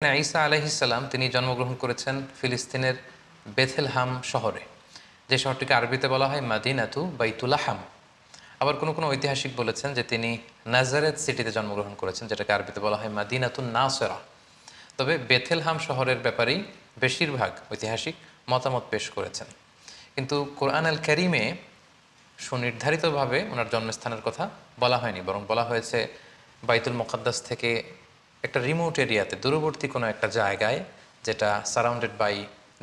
ঈসা আলাইহিসসালাম তিনি জন্মগ্রহণ করেছেন ফিলিস্তিনের বেথেলহাম শহরে, যে শহরটিকে আরবিতে বলা হয় মাদিনাতু বাইতুলাহাম। আবার কোনো কোনো ঐতিহাসিক বলেছেন যে তিনি নাজারেত সিটিতে জন্মগ্রহণ করেছেন, যেটাকে আরবিতে বলা হয় মাদিনাতুন নাসেরা। তবে বেথেলহাম শহরের ব্যাপারেই বেশিরভাগ ঐতিহাসিক মতামত পেশ করেছেন। কিন্তু কোরআন আল কারীমে সুনির্ধারিতভাবে ওনার জন্মস্থানের কথা বলা হয়নি, বরং বলা হয়েছে বাইতুল মুকাদ্দাস থেকে একটা রিমোট এরিয়াতে, দূরবর্তী কোনো একটা জায়গায়, যেটা সারাউন্ডেড বাই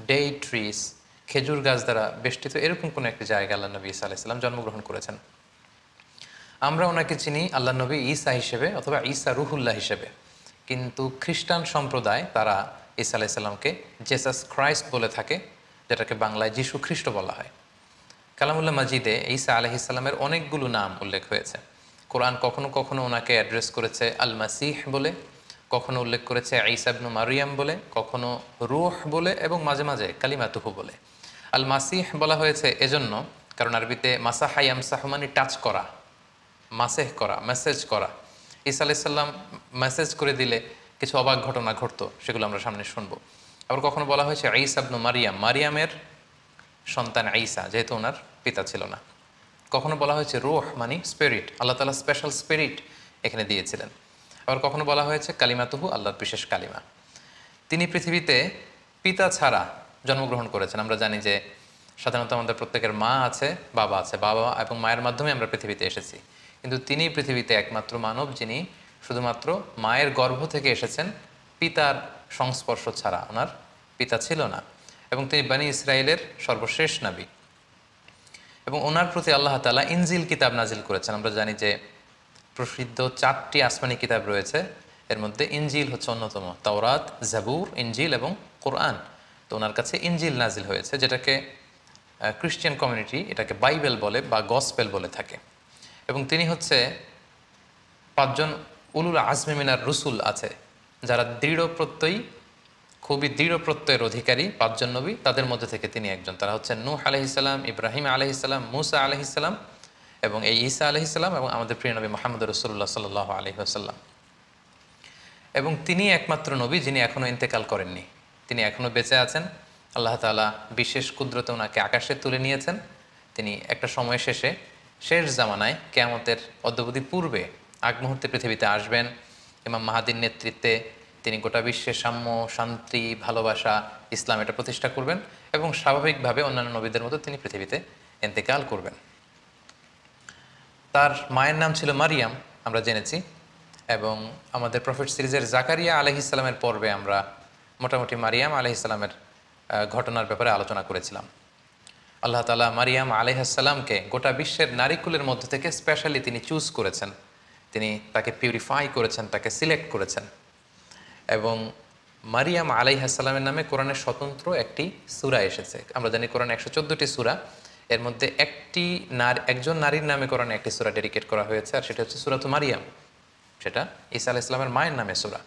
ডেই ট্রিস, খেজুর গাছ দ্বারা বেষ্টিত, এরকম কোনো একটি জায়গায় আল্লাহ নবী ঈসা আলাইহিস সালাম জন্মগ্রহণ করেছেন। আমরা ওনাকে চিনি আল্লাহ নবী ঈসা হিসেবে অথবা ঈসা রুহুল্লাহ হিসেবে, কিন্তু খ্রিস্টান সম্প্রদায় তারা ঈসা আলাইহিস সালামকে জেসাস ক্রাইস্ট বলে থাকে, যেটাকে বাংলায় যীশু খ্রিস্ট বলা হয়। কালামুল্লাহ মাজিদে ঈসা আলাইহিস সালামের অনেকগুলো নাম উল্লেখ হয়েছে। কোরআন কখনো কখনো ওনাকে অ্যাড্রেস করেছে আল মাসিহ বলে, কখনো উল্লেখ করেছে ঈসা ইবনু মারিয়াম বলে, কখনো রূহ বলে, এবং মাঝে মাঝে কালিমাতুহু বলে। আল মাসিহ বলা হয়েছে এজন্য কারণ আরবিতে মাসাহা ইয়ামসাহু মানে টাচ করা, মাসেহ করা, মেসেজ করা। ঈসা আলাইহিস সালাম মেসেজ করে দিলে কিছু অবাক ঘটনা ঘটতো, সেগুলো আমরা সামনে শুনবো। আবার কখনো বলা হয়েছে ঈসা ইবনু মারিয়াম, মারিয়ামের সন্তান ঈসা, যেহেতু ওনার পিতা ছিল না। কখনো বলা হয়েছে রূহ মানে স্পিরিট, আল্লাহ তাআলা স্পেশাল স্পিরিট এখানে দিয়েছিলেন। আবার কখনো বলা হয়েছে কালিমাতুহু, আল্লাহর বিশেষ কালিমা। তিনি পৃথিবীতে পিতা ছাড়া জন্মগ্রহণ করেছেন। আমরা জানি যে সাধারণত আমাদের প্রত্যেকের মা আছে, বাবা আছে, বাবা এবং মায়ের মাধ্যমে আমরা পৃথিবীতে এসেছি, কিন্তু তিনি পৃথিবীতে একমাত্র মানব যিনি শুধুমাত্র মায়ের গর্ভ থেকে এসেছেন, পিতার সংস্পর্শ ছাড়া। ওনার পিতা ছিল না, এবং তিনি বনী ইসরায়েলের সর্বশেষ নবী। এবং ওনার প্রতি আল্লাহ তাআলা ইনজিল কিতাব নাজিল করেছেন। আমরা জানি যে প্রসিদ্ধ 4টি আসমানি কিতাব রয়েছে, এর মধ্যে ইনজিল হচ্ছে অন্যতম। তাওরাত, জাবুর, ইনজিল এবং কোরআন। তো ওনার কাছে ইনজিল নাজিল হয়েছে, যেটাকে খ্রিস্টান কমিউনিটি এটাকে বাইবেল বলে বা গসপেল বলে থাকে। এবং তিনি হচ্ছে 5জন উলুল আজমে মিনার রসুল আছে, যারা দৃঢ় প্রত্যয়ী, খুবই দৃঢ় প্রত্যয়ের অধিকারী 5জন নবী। তাদের মধ্যে থেকে তিনি একজন। তারা হচ্ছেন নূহ আলাইহিস সালাম, ইব্রাহিম আলাইহিস সালাম, মূসা আলাইহিস সালাম এবং এই ঈসা আলাইহিস সালাম, এবং আমাদের প্রিয় নবী মুহাম্মদ রাসূলুল্লাহ সাল্লাল্লাহু আলাইহি ওয়াসাল্লাম। এবং তিনি একমাত্র নবী যিনি এখনও ইন্তেকাল করেননি, তিনি এখনও বেঁচে আছেন। আল্লাহ তাআলা বিশেষ কুদরতে ওনাকে আকাশে তুলে নিয়েছেন। তিনি একটা সময় শেষে, শেষ জামানায়, কিয়ামতের অদ্যাবধি পূর্বে, আগ মুহূর্তে পৃথিবীতে আসবেন। ইমাম মাহাদির নেতৃত্বে তিনি গোটা বিশ্বে সাম্য, শান্তি, ভালোবাসা, ইসলাম এটা প্রতিষ্ঠা করবেন, এবং স্বাভাবিকভাবে অন্যান্য নবীদের মতো তিনি পৃথিবীতে ইন্তেকাল করবেন। তার মায়ের নাম ছিল মারিয়াম, আমরা জেনেছি। এবং আমাদের প্রফেট সিরিজের জাকারিয়া আলাইহিস সালামের পর্বে আমরা মোটামুটি মারিয়াম আলাইহিস সালামের ঘটনার ব্যাপারে আলোচনা করেছিলাম। আল্লাহ তাআলা মারিয়াম আলাইহিস সালামকে গোটা বিশ্বের নারীকুলের মধ্যে থেকে স্পেশালি তিনি চুজ করেছেন, তিনি তাকে পিউরিফাই করেছেন, তাকে সিলেক্ট করেছেন। এবং মারিয়াম আলাইহিস সালামের নামে কোরআনের স্বতন্ত্র একটি সূরা এসেছে। আমরা জানি কোরআনে 114টি সূরা, এর মধ্যে একজন নারীর নামে কোরআনে একটি সূরা ডেডিকেট করা হয়েছে, আর সেটা হচ্ছে সূরাতুল মারিয়াম। সেটা ঈসা আলাইহিস সালামের মায়ের নামে সূরা।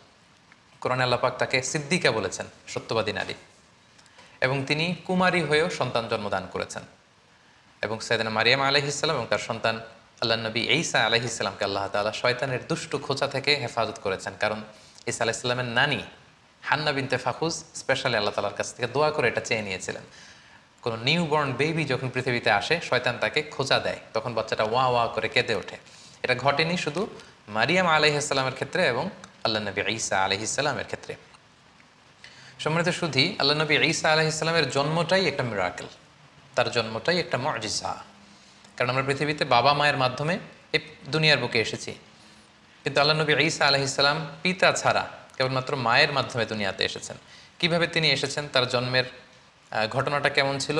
কোরআনে আল্লাহ পাক তাকে সিদ্দিকা বলেছেন, সত্যবাদী নারী। এবং তিনি কুমারী হয়েও সন্তান জন্মদান করেছেন। এবং সাইয়েদানা মারিয়াম আলাইহিস সালাম এবং তার সন্তান আল্লাহ নবী ঈসা আলাইহিস সালামকে আল্লাহ তাআলা শয়তানের দুষ্ট খোঁচা থেকে হেফাজত করেছেন। কারণ ঈসা আলাইহিস সালামের নানি হান্না বিনতে ফাখুজ স্পেশালি আল্লাহ তাআলার কাছ থেকে দোয়া করে এটা চেয়ে নিয়েছিলেন। কোনো নিউবর্ন বেবি যখন পৃথিবীতে আসে, শয়তান তাকে খোঁচা দেয়, তখন বাচ্চাটা ওয়া ওয়া করে কেঁদে ওঠে। এটা ঘটেনি শুধু মারিয়াম আলাইহিস সালামের ক্ষেত্রে এবং আল্লাহ নবী ঈসা আলাইহিস সালামের ক্ষেত্রে। সম্মানিত সুধী, আল্লাহ নবী ঈসা আলাইহিস সালামের জন্মটাই একটা মিরাকেল, তার জন্মটাই একটা মুআজিজা। কারণ আমরা পৃথিবীতে বাবা মায়ের মাধ্যমে এই দুনিয়ার বুকে এসেছি, কিন্তু আল্লাহ নবী ঈসা আলাইহিস সালাম পিতা ছাড়া কেবলমাত্র মায়ের মাধ্যমে দুনিয়াতে এসেছেন। কিভাবে তিনি এসেছেন, তার জন্মের ঘটনাটা কেমন ছিল,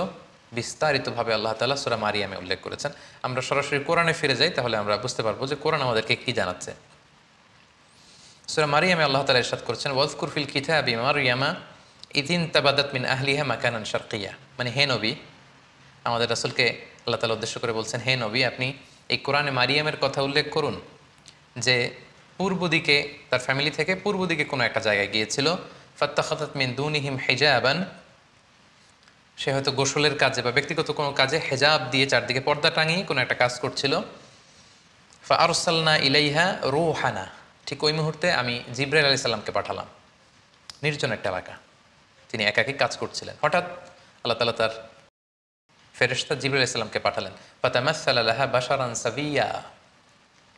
বিস্তারিতভাবে আল্লাহ তাআলা সূরা মারিয়ামে উল্লেখ করেছেন। আমরা সরাসরি কোরআনে ফিরে যাই, তাহলে আমরা বুঝতে পারবো যে কোরআন আমাদেরকে কি জানাচ্ছে। সূরা মারিয়ামে আল্লাহ তাআলা ইরশাদ করেছেন, ওয়াজকুর ফিল কিতাবি মারইয়ামা ইয ইনতাবাদাত মিন আহলিহা মাকানান শারকিয়্যা। মানে হে নবী, আমাদের রাসূলকে আল্লাহ তাআলা উদ্দেশ্য করে বলছেন, হে নবী, আপনি এই কোরআনে মারিয়ামের কথা উল্লেখ করুন, যে পূর্ব দিকে, তার ফ্যামিলি থেকে পূর্ব দিকে কোনো একটা জায়গায় গিয়েছিল। ফাত্তাখাযাত মিন দুনিহিম হিজাবান, সে হয়তো গোসলের কাজে বা ব্যক্তিগত কোনো কাজে হেজাব দিয়ে চারদিকে পর্দা টাঙিয়ে কোনো একটা কাজ করছিল। ফাআরসালনা ইলাইহা রূহানা, ঠিক ওই মুহূর্তে আমি জিবরাইল আলাইহিস সালামকে পাঠালাম। নির্জন একটা এলাকা, তিনি একাকী কাজ করছিলেন। হঠাৎ আল্লাহ তাআলা তার ফেরেশতা জিবরাইল ইসলামকে পাঠালেন। ফাতামাসসালা লাহা বাশারান সাবিয়্যা,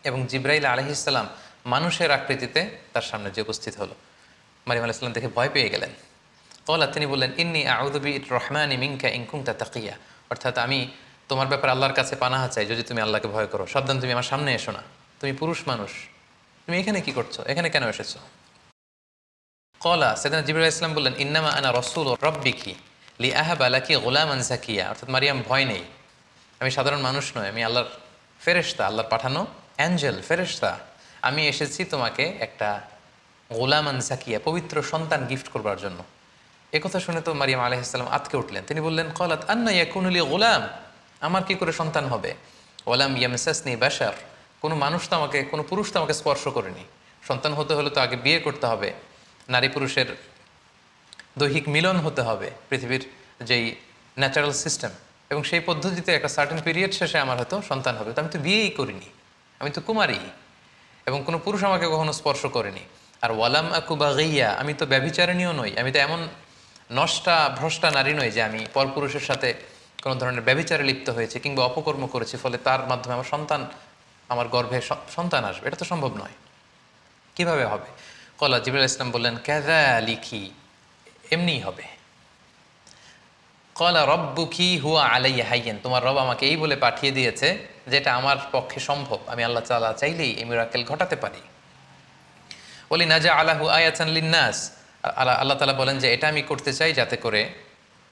এবং জিবরাইল আলাইহিস সালাম মানুষের আকৃতিতে তার সামনে যে উপস্থিত হলো। মারিয়াম আলাইহিস সালাম দেখে ভয় পেয়ে গেলেন। ক্বালা, তিনি বললেন, ইন্নী আউযু বির-রহমানি মিনকা ইন কুনতা তাকিয়া, অর্থাৎ আমি তোমার ব্যাপারে আল্লাহর কাছে পানাহা চাই যদি তুমি আল্লাহকে ভয় করো। সাবধান, তুমি আমার সামনে এসো না, তুমি পুরুষ মানুষ, তুমি এখানে কি করছো, এখানে কেন এসেছো? ক্বালা, সাইয়েদনা জিবরাইল আলাইহিস সালাম বললেন, ইন্নামা আনা রাসূলু রাব্বিকি লিআহাবা লাকি গুলামান যাকিয়া, অর্থাৎ মারিয়াম ভয় নেই, আমি সাধারণ মানুষ নই, আমি আল্লাহর ফেরেশতা, আল্লাহর পাঠানো অ্যাঞ্জেল, ফেরেশতা। আমি এসেছি তোমাকে একটা গোলামান জাকিয়া, পবিত্র সন্তান গিফট করবার জন্য। একথা শুনে তো মারিয়াম আলাইহিস সালাম আতকে উঠলেন। তিনি বললেন, ক্বালাত আন্না ইয়াকুনু লি গুলাম, আমার কি করে সন্তান হবে? ওয়ালাম ইয়ামসাসনি বাশার, কোনো মানুষ তো আমাকে, কোনো পুরুষ তো আমাকে স্পর্শ করেনি। সন্তান হতে হলে তো আগে বিয়ে করতে হবে, নারী পুরুষের দৈহিক মিলন হতে হবে, পৃথিবীর যেই ন্যাচারাল সিস্টেম, এবং সেই পদ্ধতিতে একটা সার্টেন পিরিয়ড শেষে আমার হয়তো সন্তান হবে। তো আমি তো বিয়েই করিনি, আমি তো কুমারী, এবং কোনো পুরুষ আমাকে কখনো স্পর্শ করেনি। আর ওয়ালাম আকু বাগিয়া, আমি তো ব্যভিচারিণীও নই, আমি তো এমন নষ্টা ভ্রষ্টা নারী নই যে আমি পরপুরুষের সাথে কোনো ধরনের ব্যভিচারে লিপ্ত হয়েছে কিংবা অপকর্ম করেছি, ফলে তার মাধ্যমে আমার সন্তান, আমার গর্ভে সন্তান আসবে, এটা তো সম্ভব নয়, কিভাবে হবে? ক্বালা, জিবরাইল ইসলাম বললেন, কাযালিকি, এমনিই হবে। ক্বালা রব্বুকি হুয়া আলাইয়া হাইয়ান, তোমার রব আমাকে এই বলে পাঠিয়ে দিয়েছে যেটা আমার পক্ষে সম্ভব, আমি আল্লাহ তাআলা চাইলেই এই মিরাকেল ঘটাতে পারি। ওলি নাজা আলাহু আয়াতান লিন্নাস, আল্লাহ তাআলা বলেন যে এটা আমি করতে চাই যাতে করে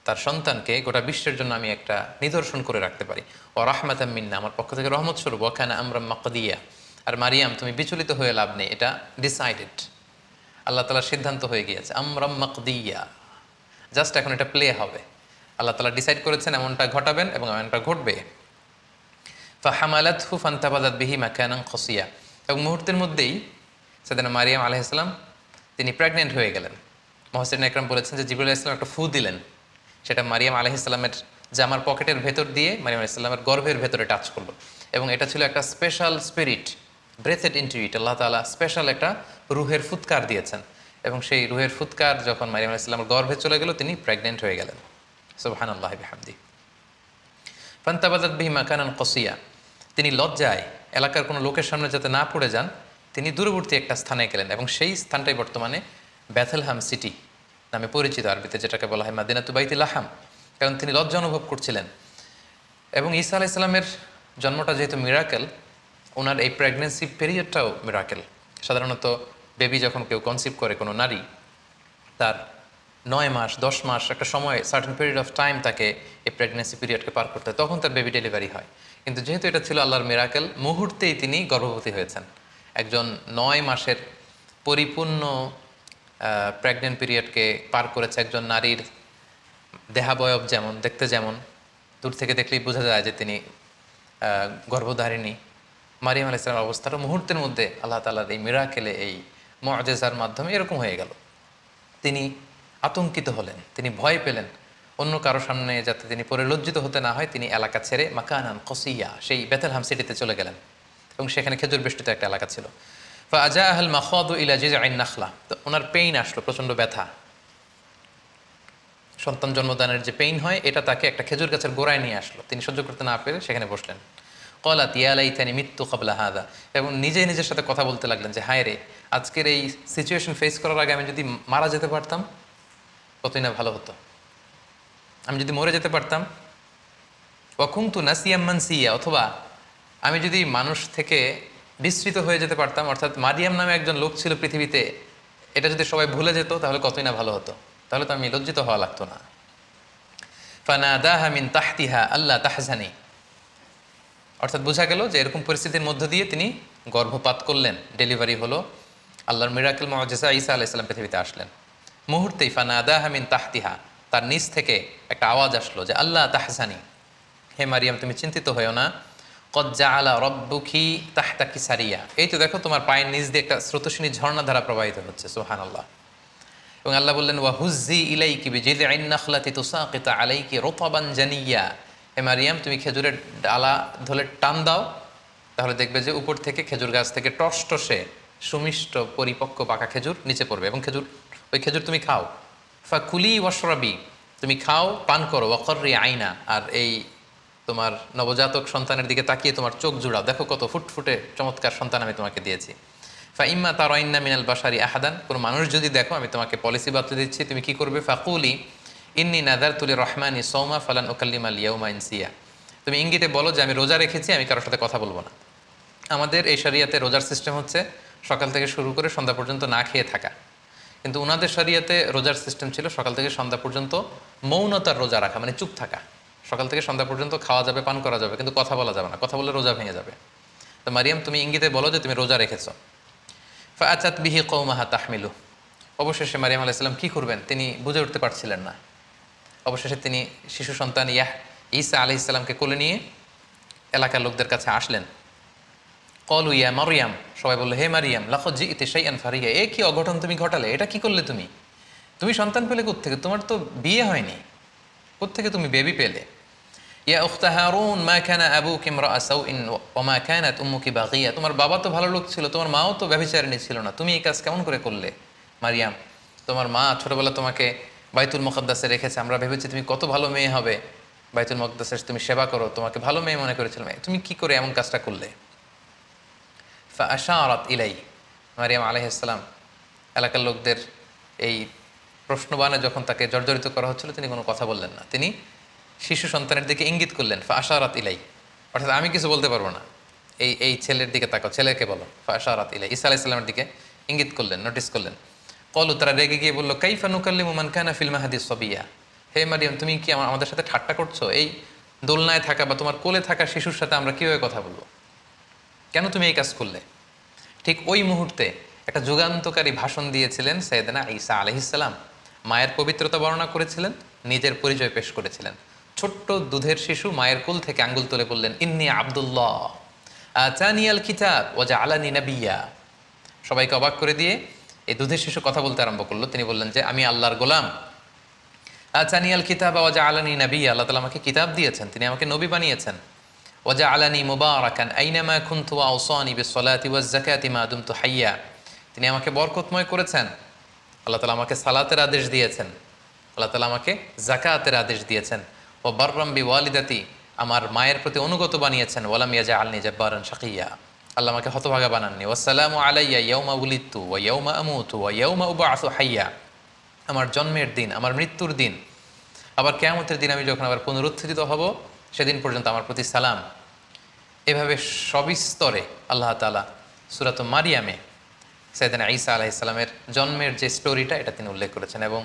তার সন্তানকে গোটা বিশ্বের জন্য আমি একটা নিদর্শন করে রাখতে পারি। ও রাহমাতাম মিন্না, আমার পক্ষ থেকে রহমত স্বরূপ। ওয়া কানা আমরাম মাকদিয়া, আর মারিয়াম তুমি বিচলিত হয়ে লাভ নেই, এটা ডিসাইডেড, আল্লাহ তাআলার সিদ্ধান্ত হয়ে গিয়েছে। আমরাম মাকদিয়া, জাস্ট এখন এটা প্লে হবে, আল্লাহ তাআলা ডিসাইড করেছেন এমনটা ঘটাবেন এবং এমনটা ঘটবে। ফাহামালাতহু ফান্তাবাযাত বিহি মাকানান কসিয়া, এবং মুহূর্তের মধ্যেই সাইয়েদনা মারিয়াম আলাইহিস সালাম তিনি প্রেগনেন্ট হয়ে গেলেন। মুহাসসিরিন ইকরাম বলেছেন যে জিবরাইল আলাইহিস সালাম একটা ফু দিলেন, সেটা মারিয়াম আলাইহিস সালামের জামার পকেটের ভেতর দিয়ে মারিয়াম আলাইহিস সালামের গর্ভের ভেতরে টাচ করলো, এবং এটা ছিল একটা special spirit, breathed into it, Allah তাআলা স্পেশাল একটা রুহের ফুৎকার দিয়েছেন, এবং সেই রুহের ফুৎকার যখন মারিয়াম আলাইহিস সালামের গর্ভে চলে গেল, তিনি প্রেগনেন্ট হয়ে গেলেন। সুবহানাল্লাহি বিহামদি। ফান্তাবাযাত বিহি মাকানান কসিয়া, তিনি লজ্জায় এলাকার কোনো লোকের সামনে যাতে না পড়ে যান, তিনি দূরবর্তী একটা স্থানে গেলেন, এবং সেই স্থানটাই বর্তমানে বেথলহাম সিটি নামে পরিচিত, আরবিতে যেটাকে বলা হয় মাদিনাতু বাইতুল লাহাম, কারণ তিনি লজ্জা অনুভব করছিলেন। এবং ঈসা আলাইহিস সালামের জন্মটা যেহেতু মিরাকেল, ওনার এই প্রেগনেন্সি পিরিয়ডটাও মিরাকেল। সাধারণত বেবি যখন কেউ কনসিভ করে, কোনো নারী, তার 9 মাস 10 মাস একটা সময়, সার্টেন পিরিয়ড অফ টাইম তাকে এই প্রেগনেন্সি পিরিয়ডকে পার করতে হয়, তখন তার বেবি ডেলিভারি হয়। কিন্তু যেহেতু এটা ছিল আল্লাহর মিরাকেল, মুহূর্তেই তিনি গর্ভবতী হয়েছেন। একজন 9 মাসের পরিপূর্ণ প্রেগনেন্ট পিরিয়ডকে পার করেছে একজন নারীর দেহাবয়ব যেমন, দেখতে যেমন, দূর থেকে দেখলেই বোঝা যায় যে তিনি গর্ভধারিণী। মারিয়াম আলাইহিস সালামের অবস্থাটা মুহূর্তের মধ্যে আল্লাহ তাআলার এই মিরাকেলে, এই মুআজিজার মাধ্যমে এরকম হয়ে গেল। তিনি আতঙ্কিত হলেন, তিনি ভয় পেলেন, অন্য কারো সামনে যাতে তিনি পরে লজ্জিত হতে না হয়, তিনি এলাকা ছেড়ে মাকানান কসিয়া, সেই বেথলহাম সিটিতে চলে গেলেন, এবং সেখানে খেজুর বেষ্টিত একটা এলাকা ছিল। ফাজাআহাল মাখাদু ইলা জিজআইন নাখলা, তো ওনার পেইন আসলো, প্রচণ্ড ব্যথা, সন্তান জন্মদানের যে পেইন হয়, এটা তাকে একটা খেজুর গাছের গোড়ায় নিয়ে আসলো, তিনি সহ্য করতে না পেরে সেখানে বসলেন। ক্বালাত ইয়া লাইতানি মিত্তু ক্বাবলা হাযা, এবং নিজে নিজের সাথে কথা বলতে লাগলেন যে হায় রে, আজকের এই সিচুয়েশন ফেস করার আগে আমি যদি মারা যেতে পারতাম কতই না ভালো হতো, আমি যদি মরে যেতে পারতাম। ওয়া কুনতু নাসিয়াম মানসিয়া, অথবা আমি যদি মানুষ থেকে বিস্মৃত হয়ে যেতে পারতাম, অর্থাৎ মারিয়াম নামে একজন লোক ছিল পৃথিবীতে, এটা যদি সবাই ভুলে যেত তাহলে কতই না ভালো হতো, তাহলে তো আমি লজ্জিত হওয়া লাগতো না। ফানাদাহা মিন তাহতিহা আল্লা তাহজানি, অর্থাৎ বোঝা গেল যে এরকম পরিস্থিতির মধ্য দিয়ে তিনি গর্ভপাত করলেন, ডেলিভারি হলো, আল্লাহর মিরাকেল মুআজিজা ঈসা আলাইহিস সালাম পৃথিবীতে আসলেন। মুহূর্তেই ফানাদাহা মিন তাহতিহা, তার নিচ থেকে একটা আওয়াজ আসলো যে আল্লাহ তাহজানি, হে মারিয়াম তুমি চিন্তিত হয়েও না, কদ জাআলা রাব্বুকি তাহতাকি সারিয়া, এই তো দেখো তোমার পায়ের নিচ দিয়ে একটা স্রোতস্বিনী ঝর্ণাধারা প্রবাহিত হচ্ছে। সুবহানাল্লাহ। এবং আল্লাহ বললেন ওয়া হুজ্জি ইলাইকি বিজিযআইন নাখলাতি তুসাকিত আলাইকি রুতাবান জানিয়া, হে মারিয়াম তুমি খেজুরের ডালা ধরে টান দাও, তাহলে দেখবে যে উপর থেকে খেজুর গাছ থেকে টসটসে সুমিষ্ট পরিপক্ক পাকা খেজুর নিচে পড়বে, এবং খেজুর ওই খেজুর তুমি খাও। ফাকুলি ওয়াশরাবি, তুমি খাও পান করো, ওয়াকর্রি আইনা, আর এই তোমার নবজাতক সন্তানের দিকে তাকিয়ে তোমার চোখ জুড়াও, দেখো কত ফুটফুটে চমৎকার সন্তান আমি তোমাকে দিয়েছি। ফা ইম্মা তারাইন্না মিনাল বাশারি আহাদান, কোনো মানুষ যদি দেখো আমি তোমাকে পলিসি বাতলে দিচ্ছি, তুমি কি করবে? ফাকুলি ইন্নি নাদারতু লিররহমানি সওমা ফালান উকাল্লিমাল ইয়াউমা ইনসিয়া, তুমি ইঙ্গিতে বলো যে আমি রোজা রেখেছি, আমি কারোর সাথে কথা বলবো না। আমাদের এই শরিয়াতে রোজার সিস্টেম হচ্ছে সকাল থেকে শুরু করে সন্ধ্যা পর্যন্ত না খেয়ে থাকা, কিন্তু ওনাদের শরিয়াতে রোজার সিস্টেম ছিল সকাল থেকে সন্ধ্যা পর্যন্ত মৌনতার রোজা রাখা, মানে চুপ থাকা। সকাল থেকে সন্ধ্যা পর্যন্ত খাওয়া যাবে, পান করা যাবে, কিন্তু কথা বলা যাবে না, কথা বললে রোজা ভেঙে যাবে। তো মারিয়াম তুমি ইঙ্গিতে বলো যে তুমি রোজা রেখেছো। ফাআতাত বিহি কওমাহা তাহমিলু, অবশেষে মারিয়াম আলাইহিস সালাম কী করবেন তিনি বুঝে উঠতে পারছিলেন না। অবশেষে তিনি শিশু সন্তান ঈসা আলাইহিস সালামকে কোলে নিয়ে এলাকার লোকদের কাছে আসলেন। কলু ইয়া মারিয়াম, সবাই বললো হে মারিয়াম, লাকদ জিইতি শাইআন ফারিয়া, এ কি অঘটন তুমি ঘটালে, এটা কি করলে তুমি? তুমি সন্তান পেলে কোত্থেকে? তোমার তো বিয়ে হয়নি, কোত্থেকে তুমি বেবি পেলে? ইয়া উখতা হারুন মা কানা আবুকি ইমরাআ সাউইন ওয়া মা কানাত উম্মুকি বাগিয়া, তোমার বাবা তো ভালো লোক ছিল, তোমার মাও তো ব্যভিচারিণী ছিল না, তুমি এই কাজ কেমন করে করলে? মারিয়াম, তোমার মা ছোটবেলা তোমাকে বাইতুল মুকাদ্দাসে রেখেছে, আমরা ভেবেছি তুমি কত ভালো মেয়ে হবে, বাইতুল মুকাদ্দাসের তুমি সেবা করো, তোমাকে ভালো মেয়ে মনে করেছিলাম, তুমি কি করে এমন কাজটা করলে? ফাআশারাত ইলাই, মারিয়াম আলাইহিস সালাম এলাকার লোকদের এই প্রশ্নবাণে যখন তাকে জর্জরিত করা হচ্ছিল তিনি কোনো কথা বললেন না, তিনি শিশু সন্তানের দিকে ইঙ্গিত করলেন। ফাআশারাত ইলাই, অর্থাৎ আমি কিছু বলতে পারবো না, এই ছেলের দিকে তাকাও, ছেলেকে বলো। ফাআশারাত ইলাই, ঈসা আলাইহিস সালামের দিকে ইঙ্গিত করলেন, নোটিস করলেন। কলু, তারা রেগে গিয়ে বললো কাইফা নুকাল্লিমু মান কানা ফিল মাহদি সাবিয়া, হে মারিয়াম তুমি কি আমাদের সাথে ঠাট্টা করছো? এই দোলনায় থাকা বা তোমার কোলে থাকা শিশুর সাথে আমরা কীভাবে কথা বলবো? কেন তুমি এই কাজ করলে? ঠিক ওই মুহূর্তে একটা যুগান্তকারী ভাষণ দিয়েছিলেন সাইয়েদনা ঈসা আলাইহিস সালাম। মায়ের পবিত্রতা বর্ণনা করেছিলেন, নিজের পরিচয় পেশ করেছিলেন। ছোট্ট দুধের শিশু মায়ের কোল থেকে আঙ্গুল তুলে বললেন ইন্নী আব্দুল্লাহ আতানিয়াল কিতাব ওয়া জাআলানি নাবিয়্যা। সবাইকে অবাক করে দিয়ে এই দুধের শিশু কথা বলতে আরম্ভ করলো। তিনি বললেন যে আমি আল্লাহর গোলাম। আতানিয়াল কিতাব ওয়া জাআলানি নাবিয়্যা, আল্লাহ তাআলা আমাকে কিতাব দিয়েছেন, তিনি আমাকে নবী বানিয়েছেন। ওয়াজআলানি মুবারাকান আইনামা কুনতু ওয়া আওসানি বিসসালাতি ওয়াজ যাকাতি মা দুমতু হাইয়া, তিনি আমাকে বরকতময় করেছেন। আল্লাহ তাআলা আমাকে সালাতের আদেশ দিয়েছেন, আল্লাহ তাআলা আমাকে যাকাতের আদেশ দিয়েছেন। ওয়া বাররাম বিওয়ালিদাতি, আমার মায়ের প্রতি অনুগত বানিয়েছেন। ওয়ালাম ইয়াজআলনি জাব্বারান শাকিয়া, আল্লাহ আমাকে হতভাগা বানাননি। ওয়াসসালামু আলাইয়া ইয়াউমা উলিদতু ওয়া ইয়াউমা আমুতু ওয়া ইয়াউমা উবআসু হাইয়া, আমার জন্মের দিন, আমার মৃত্যুর দিন, আবার কিয়ামতের দিন আমি যখন আবার পুনরুত্থিত হব সেদিন পর্যন্ত আমার প্রতি সালাম। এভাবে সবিস্তরে আল্লাহ তাআলা সূরাত মারিয়ামে সাইয়েদনা ঈসা আলাইহিস সালামের জন্মের যে স্টোরিটা এটা তিনি উল্লেখ করেছেন। এবং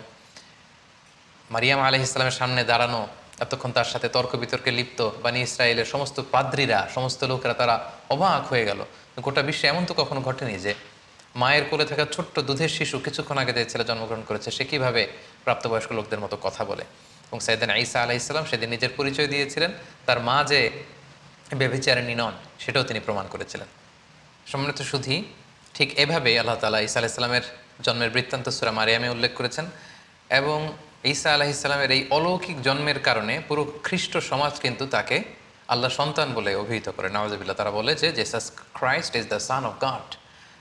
মারিয়াম আলাইহিস সালামের সামনে দাঁড়ানো, এতক্ষণ তার সাথে তর্ক বিতর্কে লিপ্ত বানি ইসরায়েলের সমস্ত পাদ্রীরা, সমস্ত লোকেরা তারা অবাক হয়ে গেল। গোটা বিশ্বে এমন তো কখনো ঘটেনি যে মায়ের কোলে থাকা ছোট্ট দুধের শিশু কিছুক্ষণ আগে যে ছেলে জন্মগ্রহণ করেছে সে কীভাবে প্রাপ্তবয়স্ক লোকদের মতো কথা বলে। এবং সাইয়েদনা ঈসা আলাইহিস সালাম সেদিন নিজের পরিচয় দিয়েছিলেন, তার মা যে ব্যভিচারিণী নন সেটাও তিনি প্রমাণ করেছিলেন। সম্মানিত সুধী, ঠিক এভাবে আল্লাহ তাআলা ঈসা আলাইহিস সালামের জন্মের বৃত্তান্ত সূরা মারিয়ামে উল্লেখ করেছেন। এবং ঈসা আলাইহিস সালামের এই অলৌকিক জন্মের কারণে পুরো খ্রিস্ট সমাজ কিন্তু তাকে আল্লাহর সন্তান বলে অভিহিত করে। নাউজুবিল্লাহ, তারা বলে যে Jesus Christ is the son of god,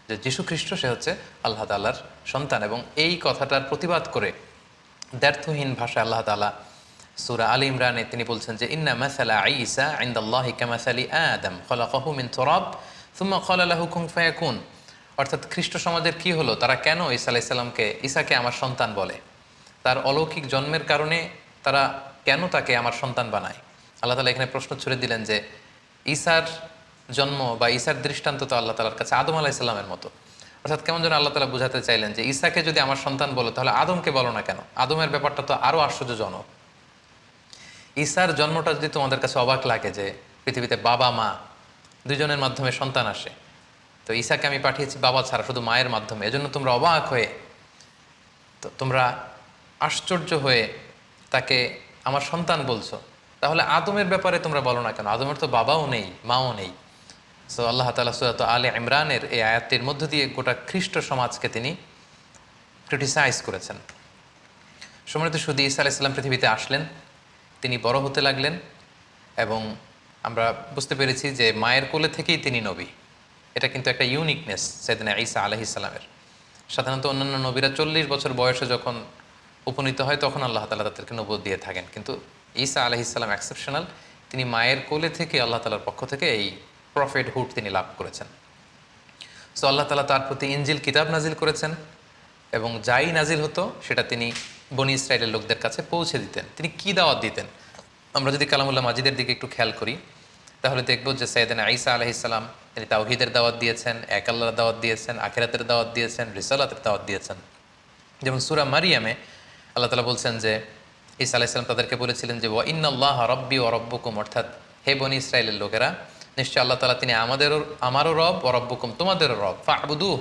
যে যীশু খ্রিস্ট সে হচ্ছে আল্লাহ তাআলার সন্তান। এবং এই কথাটার প্রতিবাদ করে দ্ব্যর্থহীন ভাষায় আল্লাহ তাআলা সূরা আল ইমরানে তিনি বলছেন যে ইন্না মাসালা ঈসা ইনদাল্লাহি কামাসালি আদম খলাকাহু মিন তুরাব সুম্মা ক্বালা লাহু কুন ফায়াকুন, অর্থাৎ খ্রিস্ট সমাজের কি হলো, তারা কেন ঈসা আলাইহিস সালামকে ঈসাকে আমার সন্তান বলে, তার অলৌকিক জন্মের কারণে তারা কেন তাকে আমার সন্তান বানায়। আল্লাহ তাআলা এখানে প্রশ্ন ছুড়ে দিলেন যে ঈসার জন্ম বা ঈসার দৃষ্টান্ত তো আল্লাহ তাআলার কাছে আদম আলাইহিস সালামের মতো। অর্থাৎ কেমন যেন আল্লাহ তাআলা বুঝাতে চাইলেন যে ঈসাকে যদি আমার সন্তান বলো তাহলে আদমকে বলো না কেন? আদমের ব্যাপারটা তো আরও আশ্চর্যজনক। ঈসার জন্মটা যদি তোমাদের কাছে অবাক লাগে যে পৃথিবীতে বাবা মা দুজনের মাধ্যমে সন্তান আসে, তো ঈসাকে আমি পাঠিয়েছি বাবা ছাড়া শুধু মায়ের মাধ্যমে, এজন্য তোমরা অবাক হয়ে, তো তোমরা আশ্চর্য হয়ে তাকে আমার সন্তান বলছো, তাহলে আদমের ব্যাপারে তোমরা বলো না কেন? আদমের তো বাবাও নেই, মাও নেই। সো আল্লাহ তাআলা সূরা আলে ইমরানের এই আয়াতটির মধ্য দিয়ে গোটা খ্রিস্ট সমাজকে তিনি ক্রিটিসাইজ করেছেন। সম্মানিত সুধী, ঈসা আলাইহিস সালাম পৃথিবীতে আসলেন, তিনি বড় হতে লাগলেন এবং আমরা বুঝতে পেরেছি যে মায়ের কোলে থেকেই তিনি নবী। এটা কিন্তু একটা ইউনিকনেস সাইয়েদনা ঈসা আলাইহিস সালামের। সাধারণত অন্যান্য নবীরা 40 বছর বয়সে যখন উপনীত হয় তখন আল্লাহ তাআলা তাদেরকে নবুয়ত দিয়ে থাকেন, কিন্তু ঈসা আলাইহিস সালাম এক্সেপশনাল। তিনি মায়ের কোলে থেকে আল্লাহ তাআলার পক্ষ থেকে এই প্রফেটহুড তিনি লাভ করেছেন। সো আল্লাহ তাআলা তার প্রতি ইনজিল কিতাব নাজিল করেছেন এবং যাই নাজিল হতো সেটা তিনি বনি ইসরাইলের লোকদের কাছে পৌঁছে দিতেন। তিনি কি দাওয়াত দিতেন? আমরা যদি কালামুল্লাহ মাজিদের দিকে একটু খেয়াল করি তাহলে দেখব যে সাইয়েদনা ঈসা আলাইহিস সালাম তিনি তাওহীদের দাওয়াত দিয়েছেন, এক আল্লাহর দাওয়াত দিয়েছেন, আখিরাতের দাওয়াত দিয়েছেন, রিসালাতের দাওয়াত দিয়েছেন। যেমন সূরা মারিয়ামে আল্লাহ তাআলা বলছেন যে ঈসা আলাইহিস সালাম তাদেরকে বলেছিলেন যে ওয়া ইন্নাল্লাহা রাব্বি ওয়া রাব্বুকুম, অর্থাৎ হে বনি ইসরাইলের লোকেরা, নিশ্চয় আল্লাহ তাআলা তিনি আমারও রব, ওয়া রাব্বুকুম তোমাদেরও রব, ফা'বুদুহ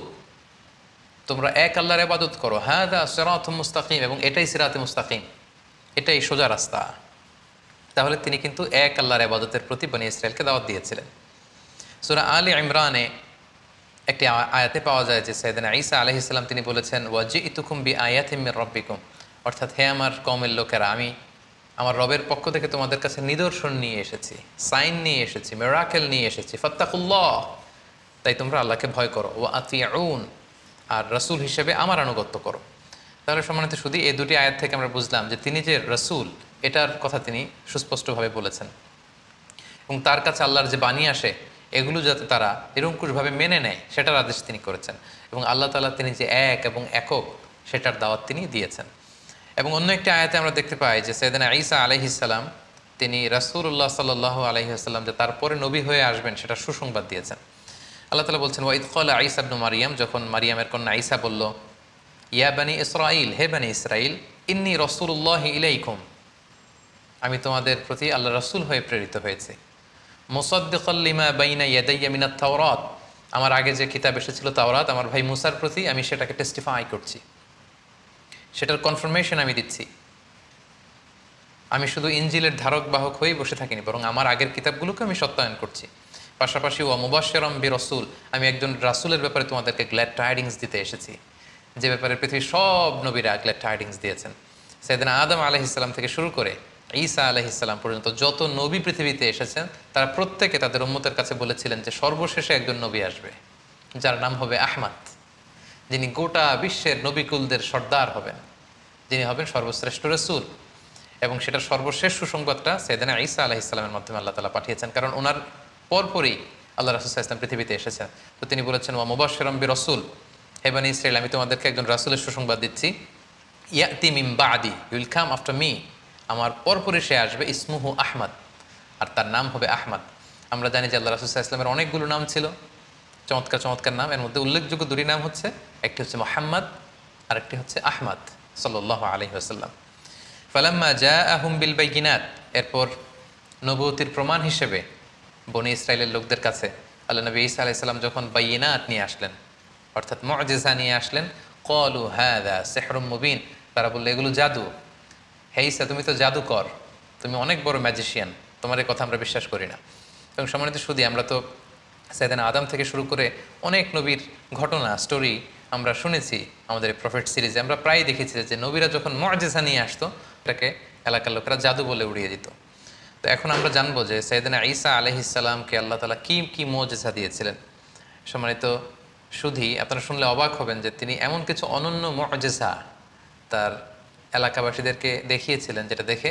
তোমরা এক আল্লাহর ইবাদত করো, হাযা সিরাতুম মুস্তাকিম, এবং এটাই সিরাতে মুস্তাকিম, এটাই সোজা রাস্তা। তাহলে তিনি কিন্তু এক আল্লাহর ইবাদতের প্রতি বনি ইসরাইলকে দাওয়াত দিয়েছিলেন। সূরা আলে ইমরানে একটি আয়াতে পাওয়া যায় যে সাইয়েদনা ঈসা আলাইহিস সালাম তিনি বলেছেন ওয়াজিতুকুম বিআয়াতিম মির রাব্বিকুম, অর্থাৎ হে আমার কওমের লোকেরা, আমি আমার রবের পক্ষ থেকে তোমাদের কাছে নিদর্শন নিয়ে এসেছি, সাইন নিয়ে এসেছি, মিরাকেল নিয়ে এসেছি, ফাত্তাকুল্লাহ, তাই তোমরা আল্লাহকে ভয় করো, ওয়া আতিউন, আর রাসূল হিসেবে আমার আনুগত্য করো। তাহলে সম্মানিত শুধু এই দুটি আয়াত থেকে আমরা বুঝলাম যে তিনি যে রাসূল এটার কথা তিনি সুস্পষ্টভাবে বলেছেন, এবং তার কাছে আল্লাহর যে বাণী আসে এগুলো যাতে তারা নিরঙ্কুশভাবে মেনে নেয় সেটার আদেশ তিনি করেছেন, এবং আল্লাহ তাআলা তিনি যে এক এবং একক সেটার দাওয়াত তিনি দিয়েছেন। এবং অন্য একটি আয়াতে আমরা দেখতে পাই যে সাইয়েদনা ঈসা আলাইহিস সালাম তিনি রাসূলুল্লাহ সাল্লাল্লাহু আলাইহি ওয়াসাল্লাম যে তারপরে নবী হয়ে আসবেন সেটা সুসংবাদ দিয়েছেন। আল্লাহ তাআলা বলছেন ওয়া ইয ক্বালা ঈসা ইবনু মারইয়াম, যখন মারিয়ামের কন্যা ঈসা বলল ইয়া বানি ইসরাঈল, হে বানি ইসরাঈল, ইন্নী রাসূলুল্লাহি ইলাইকুম, আমি তোমাদের প্রতি আল্লাহ রাসূল হয়ে প্রেরিত হয়েছি, মুসাদ্দিকাল লিমা বাইনা ইয়াদাইয়া মিনাত তাওরাত, আমার আগে যে কিতাব এসেছিল তাওরাত আমার ভাই মুসার প্রতি আমি সেটাকে টেস্টিফাই করছি, সেটার কনফার্মেশন আমি দিচ্ছি। আমি শুধু ইনজিলের ধারক বাহক হয়েই বসে থাকিনি, বরং আমার আগের কিতাবগুলোকে আমি সত্যায়ন করছি। পাশাপাশি ওয়া মুবাশশিরাম বিরাসূল, আমি একজন রাসূলের ব্যাপারে তোমাদেরকে গ্ল্যাড টাইডিংস দিতে এসেছি, যে ব্যাপারে পৃথিবীর সব নবীরা গ্ল্যাড টাইডিংস দিয়েছেন। সাইয়েদনা আদম আলাইহিস সালাম থেকে শুরু করে ঈসা আলাইহিস সালাম পর্যন্ত যত নবী পৃথিবীতে এসেছেন তারা প্রত্যেকে তাদের উম্মতের কাছে বলেছিলেন যে সর্বশেষে একজন নবী আসবে যার নাম হবে আহমদ, যিনি গোটা বিশ্বের নবীকুলদের সর্দার হবেন, যিনি হবেন সর্বশ্রেষ্ঠ রাসূল। এবং সেটার সর্বশেষ সুসংবাদটা সাইয়েদনা ঈসা আলাইহিস সালামের মাধ্যমে আল্লাহ তাআলা পাঠিয়েছেন, কারণ ওনার পরপরই আল্লাহ রাসূল সাল্লাল্লাহু আলাইহি ওয়াসাল্লাম পৃথিবীতে এসেছেন। তো তিনি বলেছেন ওয়া মুবাশশিরাম বিরাসূল, হে বনী ইসরাঈল, আমি তোমাদেরকে একজন রাসূলের সুসংবাদ দিচ্ছি, ইয়াতি মিন বাদি, উইল কাম আফটার মি, আমার পরপরই সে আসবে, ইসমুহু আহমদ, আর তার নাম হবে আহমদ। আমরা জানি যে আল্লাহ রাসূল সাল্লাল্লাহু আলাইহি ওয়াসাল্লামের অনেকগুলো নাম ছিল, চমৎকার চমৎকার নাম। এর মধ্যে উল্লেখযোগ্য দুটি নাম হচ্ছে, একটি হচ্ছে মুহাম্মদ আর একটি হচ্ছে আহমদ সাল্লাল্লাহু আলাইহি ওয়াসাল্লাম। ফালাম্মা জাআহুম বিল বাইয়িনাত, এরপর নবুয়তির প্রমাণ হিসেবে বনী ইসরাইলের লোকদের কাছে আল্লাহ নবী ঈসা আলাইহিস সালাম যখন বাইয়িনাত নিয়ে আসলেন, অর্থাৎ মুআজিজা নিয়ে আসলেন, ক্বালু হাযা সিহরুম মুবিন, তারা বলল এগুলো জাদু, হে ঈসা তুমি তো জাদুকর, তুমি অনেক বড় ম্যাজিশিয়ান, তোমার এই কথা আমরা বিশ্বাস করি না। এবং সম্মানিত শুধু আমরা তো সাইয়েদনা আদম থেকে শুরু করে অনেক নবীর ঘটনা স্টোরি আমরা শুনেছি আমাদের প্রফেট সিরিজে, আমরা প্রায় দেখেছি যে নবীরা যখন মুআজিজা নিয়ে আসতো এটাকে এলাকার লোকেরা জাদু বলে উড়িয়ে দিত। তো এখন আমরা জানবো যে সাইয়েদনা ঈসা আলাইহিস সালামকে আল্লাহ তাআলা কি কি মুআজিজা দিয়েছিলেন। সম্মানিত শুধু আপনারা শুনলে অবাক হবেন যে তিনি এমন কিছু অনন্য মুআজিজা তার এলাকাবাসীদেরকে দেখিয়েছিলেন যেটা দেখে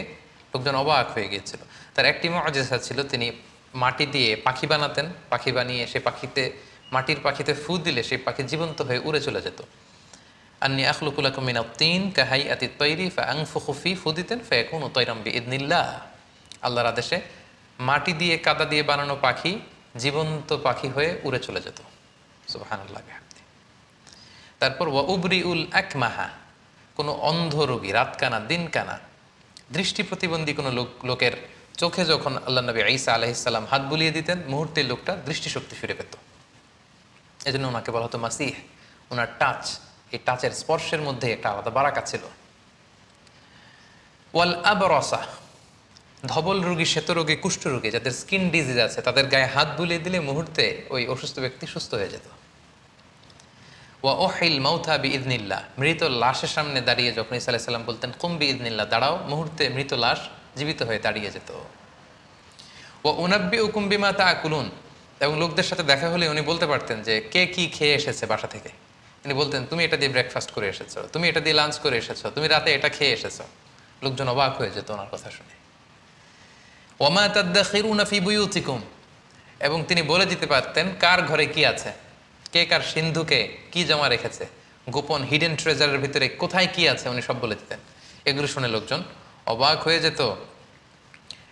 লোকজন অবাক হয়ে গিয়েছিল। তার একটি মুআজিজা ছিল, তিনি মাটি দিয়ে পাখি বানাতেন, পাখি বানিয়ে সে পাখিতে মাটির পাখিতে ফু দিলে সেই পাখি জীবন্ত হয়ে উড়ে চলে যেত। আন্নী আখলুকু লাকুম মিনাত তিন কাহাইয়াতিত তায়রি ফাআনফুখু ফি, ফু দিতেন ফায়াকুনু তায়রাম বিইذনিল্লাহ, আল্লাহর আদেশে মাটি দিয়ে কাদা দিয়ে বানানো পাখি জীবন্ত পাখি হয়ে উড়ে চলে যেত। সুবহানাল্লাহ বিহামদি। তারপর ওয়া উবরিউল আকমাহা, কোনো অন্ধ রোগী, রাতকানা দিনকানা দৃষ্টি প্রতিবন্ধী কোনো লোকের চোখে যখন আল্লাহ নবী ঈসা আলাইহিস সালাম হাত বুলিয়ে দিতেন মুহূর্তে লোকটা দৃষ্টিশক্তি ফিরে পেত। এজন্য ওনাকে বলা হতো মাসিহ। ওনার টাচ, এই টাচের স্পর্শের মধ্যে একটা আলাদা বারাকা ছিল। ওয়াল আবরসা, ধবল রোগী, শ্বেত রোগী, কুষ্ঠ রোগী, যাদের স্কিন ডিজিজ আছে তাদের গায়ে হাত বুলিয়ে দিলে মুহূর্তে ওই অসুস্থ ব্যক্তি সুস্থ হয়ে যেত। ওয়া ওহিল মাউথা বিইذনিল্লাহ, মৃত লাশের সামনে দাঁড়িয়ে যখন ঈসা আলাইহিস সালাম বলতেন কুম বিইذনিল্লাহ, দাঁড়াও, মুহূর্তে মৃত লাশ জীবিত হয়ে দাঁড়িয়ে যেত। ওয়া উনাব্বিউকুম বিমা তাআকুলুন, এবং লোকদের সাথে দেখা হলে উনি বলতে পারতেন যে কে কি খেয়ে এসেছে বাসা থেকে, তিনি বলতেন, তুমি এটা দিয়ে ব্রেকফাস্ট করে এসেছো, তুমি এটা দিয়ে লাঞ্চ করে এসেছো, তুমি রাতে এটা খেয়ে এসেছো। লোকজন অবাক হয়ে যেত ওনার কথা শুনে। ওমা তাদাখিরুনা ফি বুয়ুতিকুম, এবং তিনি বলে দিতে পারতেন কার ঘরে কি আছে, কে কার সিন্ধুকে কি জমা রেখেছে, গোপন হিডেন ট্রেজারের ভিতরে কোথায় কি আছে উনি সব বলে দিতেন। এগুলো শুনে লোকজন অবাক হয়ে যেত,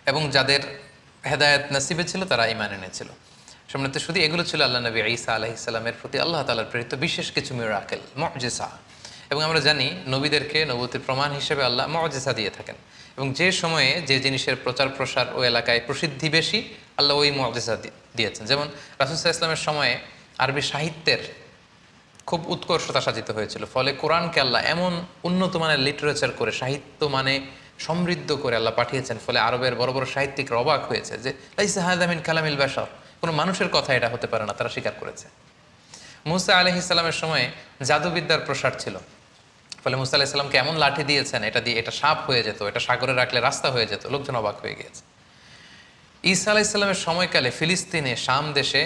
এবং যাদের হেদায়েত নসিবে ছিল তারা ঈমান এনেছিল। সম্মানিত শুধু এগুলো ছিল আল্লাহ নবী ঈসা আলাইহিস সালামের প্রতি আল্লাহ তাআলার প্রেরিত বিশেষ কিছু মিরাকেল, মুজিজা। এবং আমরা জানি নবীদেরকে নবুয়তের প্রমাণ হিসেবে আল্লাহ মুজিজা দিয়ে থাকেন, এবং যে সময়ে যে জিনিসের প্রচার প্রসার ওই এলাকায় প্রসিদ্ধি বেশি আল্লাহ ওই মুজিজা দিয়েছেন। যেমন রাসূল সাল্লাল্লাহু আলাইহি ওয়াসাল্লামের সময়ে আরবি সাহিত্যের খুব উৎকর্ষতা সাজিত হয়েছিল, ফলে কোরআনকে আল্লাহ এমন উন্নত মানের লিটারেচার করে, সাহিত্য মানে সমৃদ্ধ করে আল্লাহ পাঠিয়েছেন, ফলে আরবের বড় বড় সাহিত্যিকরা অবাক হয়েছে যে লাইসা হাযা মিন কালামিল বাশার, কোনো মানুষের কথা এটা হতে পারে না, তারা স্বীকার করেছে। মুসা আলাইহিস সালামের সময়ে জাদুবিদ্যার প্রসার ছিল, ফলে মুসা আলাইহিস সালামকে এমন লাঠি দিয়েছেন এটা দিয়ে এটা সাপ হয়ে যেত, এটা সাগরে রাখলে রাস্তা হয়ে যেত, লোকজন অবাক হয়ে গিয়েছে। ঈসা আলাইহিস সালামের সময়কালে ফিলিস্তিনে শাম দেশে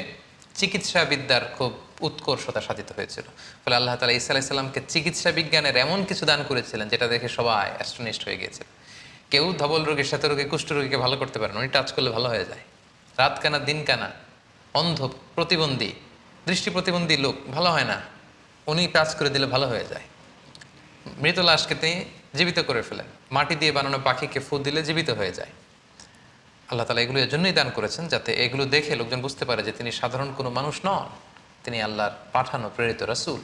চিকিৎসা বিদ্যার খুব উৎকর্ষতা সাধিত হয়েছিল, ফলে আল্লাহ তাআলা ঈসা আলাইহিস সালামকে চিকিৎসা বিজ্ঞানের এমন কিছু দান করেছিলেন যেটা দেখে সবাই অ্যাস্টনিশড হয়ে গিয়েছিল। কেউ ধবল রোগী, শ্বেত রোগী, কুষ্ঠ রোগীকে ভালো করতে পারেন, উনি টাচ করলে ভালো হয়ে যায়। রাত কানা, দিন কানা, অন্ধ, প্রতিবন্ধী, দৃষ্টি প্রতিবন্ধী লোক ভালো হয় না, উনি টাচ করে দিলে ভালো হয়ে যায়। মৃত লাশকে তিনি জীবিত করে ফেলেন, মাটি দিয়ে বানানো পাখিকে ফু দিলে জীবিত হয়ে যায়। আল্লাহ তাআলা এগুলো এর জন্যই দান করেছেন যাতে এগুলো দেখে লোকজন বুঝতে পারে যে তিনি সাধারণ কোনো মানুষ নন, তিনি আল্লাহর পাঠানো প্রেরিত রাসূল।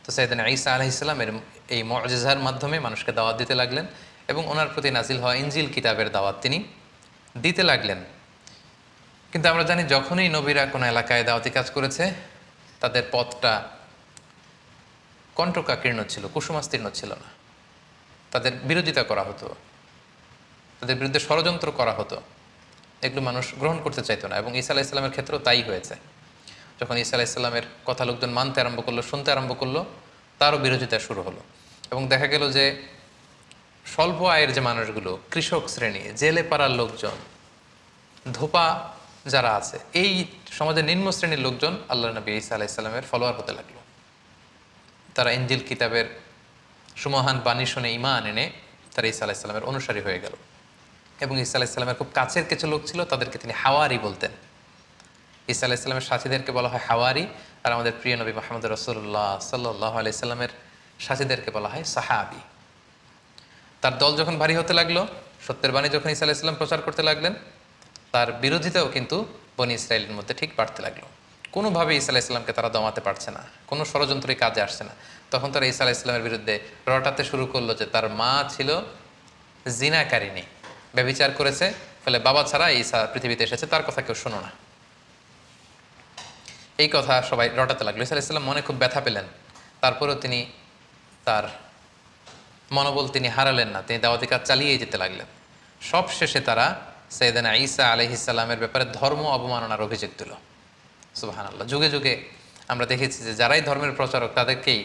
তো সাইয়েদনা ঈসা আলাইহিস সালামের এই মুজিজার মাধ্যমে মানুষকে দাওয়াত দিতে লাগলেন, এবং ওনার প্রতি নাজিল হওয়া ইনজিল কিতাবের দাওয়াত তিনি দিতে লাগলেন। কিন্তু আমরা জানি যখনই নবীরা কোনো এলাকায় দাওয়াতি কাজ করেছে তাদের পথটা কণ্টকাকীর্ণ ছিল, কুসুমাস্তীর্ণ ছিল না, তাদের বিরোধিতা করা হতো, তাদের বিরুদ্ধে ষড়যন্ত্র করা হতো, এগুলো মানুষ গ্রহণ করতে চাইতো না। এবং ঈসা আলাইহিস সালামের ক্ষেত্রেও তাই হয়েছে। যখন ঈসা আলাইহিস সালামের কথা লোকজন মানতে আরম্ভ করলো, শুনতে আরম্ভ করলো, তারও বিরোধিতা শুরু হলো। এবং দেখা গেল যে স্বল্প আয়ের যে মানুষগুলো, কৃষক শ্রেণী, জেলে পাড়ার লোকজন, ধোপা যারা আছে, এই সমাজের নিম্ন শ্রেণীর লোকজন আল্লাহ নবী ঈসা আলাইহিস সালামের ফলোয়ার হতে লাগলো। তারা ইনজিল কিতাবের সুমহান বাণী শুনে ঈমান এনে তারা ঈসা আলাইহিস সালামের অনুসারী হয়ে গেল। এবং ঈসা আলাইহিস সালামের খুব কাছের কিছু লোক ছিল, তাদেরকে তিনি হাওয়ারি বলতেন। ঈসা আলাইহিস সালামের সাথীদেরকে বলা হয় হাওয়ারি, আর আমাদের প্রিয় নবী মুহাম্মদ রাসূলুল্লাহ সাল্লাল্লাহু আলাইহি সাল্লামের সাথীদেরকে বলা হয় সাহাবী। তার দল যখন ভারী হতে লাগলো, সত্যের বাণী যখন ঈসা আলাইহিস সালাম প্রচার করতে লাগলেন, তার বিরোধিতাও কিন্তু বনী ইসরায়েলের মধ্যে ঠিক বাড়তে লাগলো। কোনোভাবে ঈসা আলাইহিস সালামকে তারা দমাতে পারছে না, কোনো ষড়যন্ত্রই কাজে আসছে না। তখন তারা ঈসা আলাইহিস সালামের বিরুদ্ধে রটাতে শুরু করলো যে তার মা ছিল জিনাকারিনী, ব্যভিচার করেছে, ফলে বাবা ছাড়া ঈসা পৃথিবীতে এসেছে, তার কথা কেউ শোনো না। এই কথা সবাই রটাতে লাগলো। ঈসা আলাইহিস সালাম মনে খুব ব্যথা পেলেন, তারপরেও তিনি তার মনোবল তিনি হারালেন না, তিনি দাওয়াতি কাজ চালিয়েই যেতে লাগলেন। সব শেষে তারা সাইয়েদনা ঈসা আলাইহিস সালামের ব্যাপারে ধর্ম অবমাননার অভিযোগ দিল। সুবহানাল্লাহ। যুগে যুগে আমরা দেখেছি যে যারাই ধর্মের প্রচারক তাদেরকেই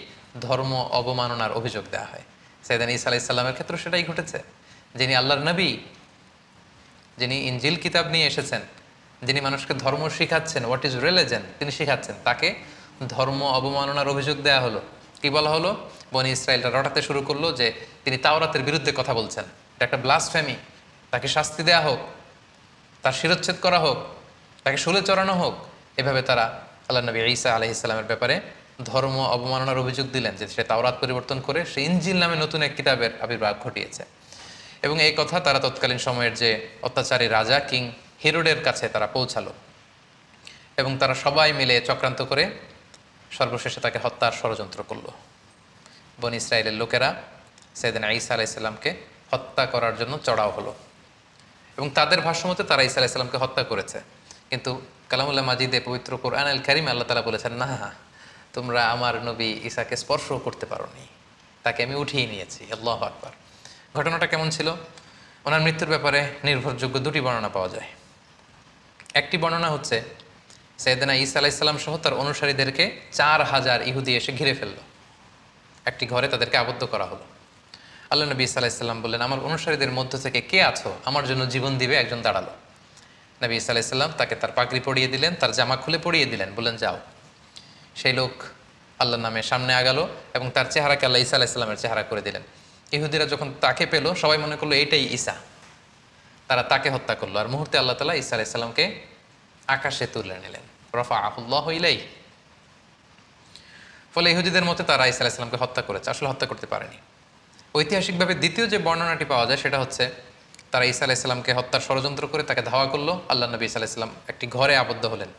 ধর্ম অবমাননার অভিযোগ দেওয়া হয়। সাইয়েদনা ঈসা আলাইহিস সালামের ক্ষেত্রে সেটাই ঘটেছে। যিনি আল্লাহর নবী, যিনি ইনজিল কিতাব নিয়ে এসেছেন, যিনি মানুষকে ধর্ম শিখাচ্ছেন, হোয়াট ইজ রিলিজন, তিনি শিখাচ্ছেন, তাকে ধর্ম অবমাননার অভিযোগ দেওয়া হলো। কি বলা হলো? বনী ইসরায়েলরা রটাতে শুরু করলো যে তিনি তাওরাতের বিরুদ্ধে কথা বলছেন, এটা একটা ব্লাসফেমি, তাকে শাস্তি দেওয়া হোক, তার শিরচ্ছেদ করা হোক, তাকে শুলে চড়ানো হোক। এভাবে তারা আল্লাহ নবী ঈসা আলাইহিস সালামের ব্যাপারে ধর্ম অবমাননার অভিযোগ দিলেন যে সে তাওরাত পরিবর্তন করে সে ইনজিল নামে নতুন এক কিতাবের আবির্ভাব ঘটিয়েছে। এবং এই কথা তারা তৎকালীন সময়ের যে অত্যাচারী রাজা কিং হেরোডের কাছে তারা পৌঁছালো, এবং তারা সবাই মিলে চক্রান্ত করে সর্বশেষে তাকে হত্যার ষড়যন্ত্র করলো। বনী ইসরায়েলের লোকেরা সাইয়েদনা ঈসা আলাইহিস সালামকে হত্যা করার জন্য চড়াও হলো, এবং তাদের ভাষ্যমতে তারা ঈসা আলাইহিস সালামকে হত্যা করেছে। কিন্তু কালামুল্লাহ মাজিদে পবিত্র কোরআন আল কারিমে আল্লাহ তাআলা বলেছেন, না, তোমরা আমার নবী ঈসাকে স্পর্শ করতে পারোনি, তাকে আমি উঠিয়ে নিয়েছি। আল্লাহু আকবার। ঘটনাটা কেমন ছিল? ওনার মৃত্যুর ব্যাপারে নির্ভরযোগ্য দুটি বর্ণনা পাওয়া যায়। একটি বর্ণনা হচ্ছে সাইয়েদনা ঈসা আলাইহিস সালাম সহ তার অনুসারীদেরকে 4000 ইহুদি এসে ঘিরে ফেললো, একটি ঘরে তাদেরকে আবদ্ধ করা হলো। আল্লাহ নবী ঈসা আলাইহিস সালাম বললেন, আমার অনুসারীদের মধ্য থেকে কে আছো আমার জন্য জীবন দিবে? একজন দাঁড়ালো। নবী ঈসা আলাইহিস সালাম তাকে তার পাগড়ি পরিয়ে দিলেন, তার জামা খুলে পরিয়ে দিলেন, বললেন যাও। সেই লোক আল্লাহর নামে সামনে আগালো এবং তার চেহারাকে আল্লাহ ঈসা আলাইসাল্লামের চেহারা করে দিলেন। ইহুদিরা যখন তাকে পেল সবাই মনে করলো এইটাই ঈসা, তারা তাকে হত্যা করলো। আর মুহূর্তে আল্লাহ তাআলা ঈসা আলাইসাল্লামকে আকাশে তুলে নিলেন, রাফাআহুল্লাহু ইলাইহি। ফলে ইহুদিদের মতে তারা ঈসা আলাইসাল্লামকে হত্যা করেছে, আসলে হত্যা করতে পারেনি। ঐতিহাসিকভাবে দ্বিতীয় যে বর্ণনাটি পাওয়া যায় সেটা হচ্ছে তারা ঈসা আলাইসাল্লামকে হত্যার ষড়যন্ত্র করে তাকে ধাওয়া করলো। আল্লাহ নবী ঈসা আলাইসাল্লাম একটি ঘরে আবদ্ধ হলেন,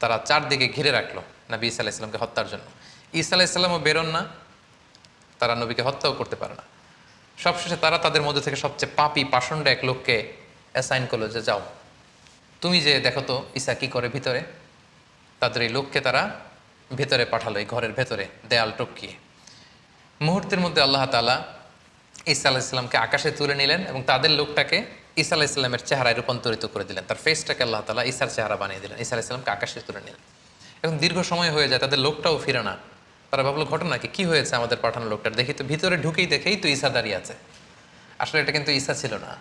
তারা চারদিকে ঘিরে রাখলো নবী ঈসা আলাইসাল্লামকে হত্যার জন্য। ঈসা আলাইসাল্লামও বেরোন না, তারা নবীকে হত্যাও করতে পারে না। সবশেষে তারা তাদের মধ্যে থেকে সবচেয়ে পাপী পাষণ্ড এক লোককে অ্যাসাইন করলো যে যাও তুমি যে দেখো তো ঈসা কী করে ভিতরে। তাদের এই লোককে তারা ভেতরে পাঠালো, এই ঘরের ভেতরে দেয়াল টপকিয়ে। মুহূর্তের মধ্যে আল্লাহ তাআলা ঈসা আলাইসাল্লামকে আকাশে তুলে নিলেন এবং তাদের লোকটাকে ঈসা আলাইসাল্লামের চেহারায় রূপান্তরিত করে দিলেন। তার ফেসটাকে আল্লাহ তাআলা ঈসার চেহারা বানিয়ে দিলেন, ঈসা আলাইসাল্লামকে আকাশে তুলে নিলেন। এখন দীর্ঘ সময় হয়ে যায়, তাদের লোকটাও ফিরে না। তারা ভাবলো ঘটনা কি হয়েছে আমাদের পাঠানো লোকটার, দেখি তো ভিতরে ঢুকেই দেখেই তো ঈসা দাঁড়িয়ে আছে। আসলে এটা কিন্তু ঈসা ছিল না,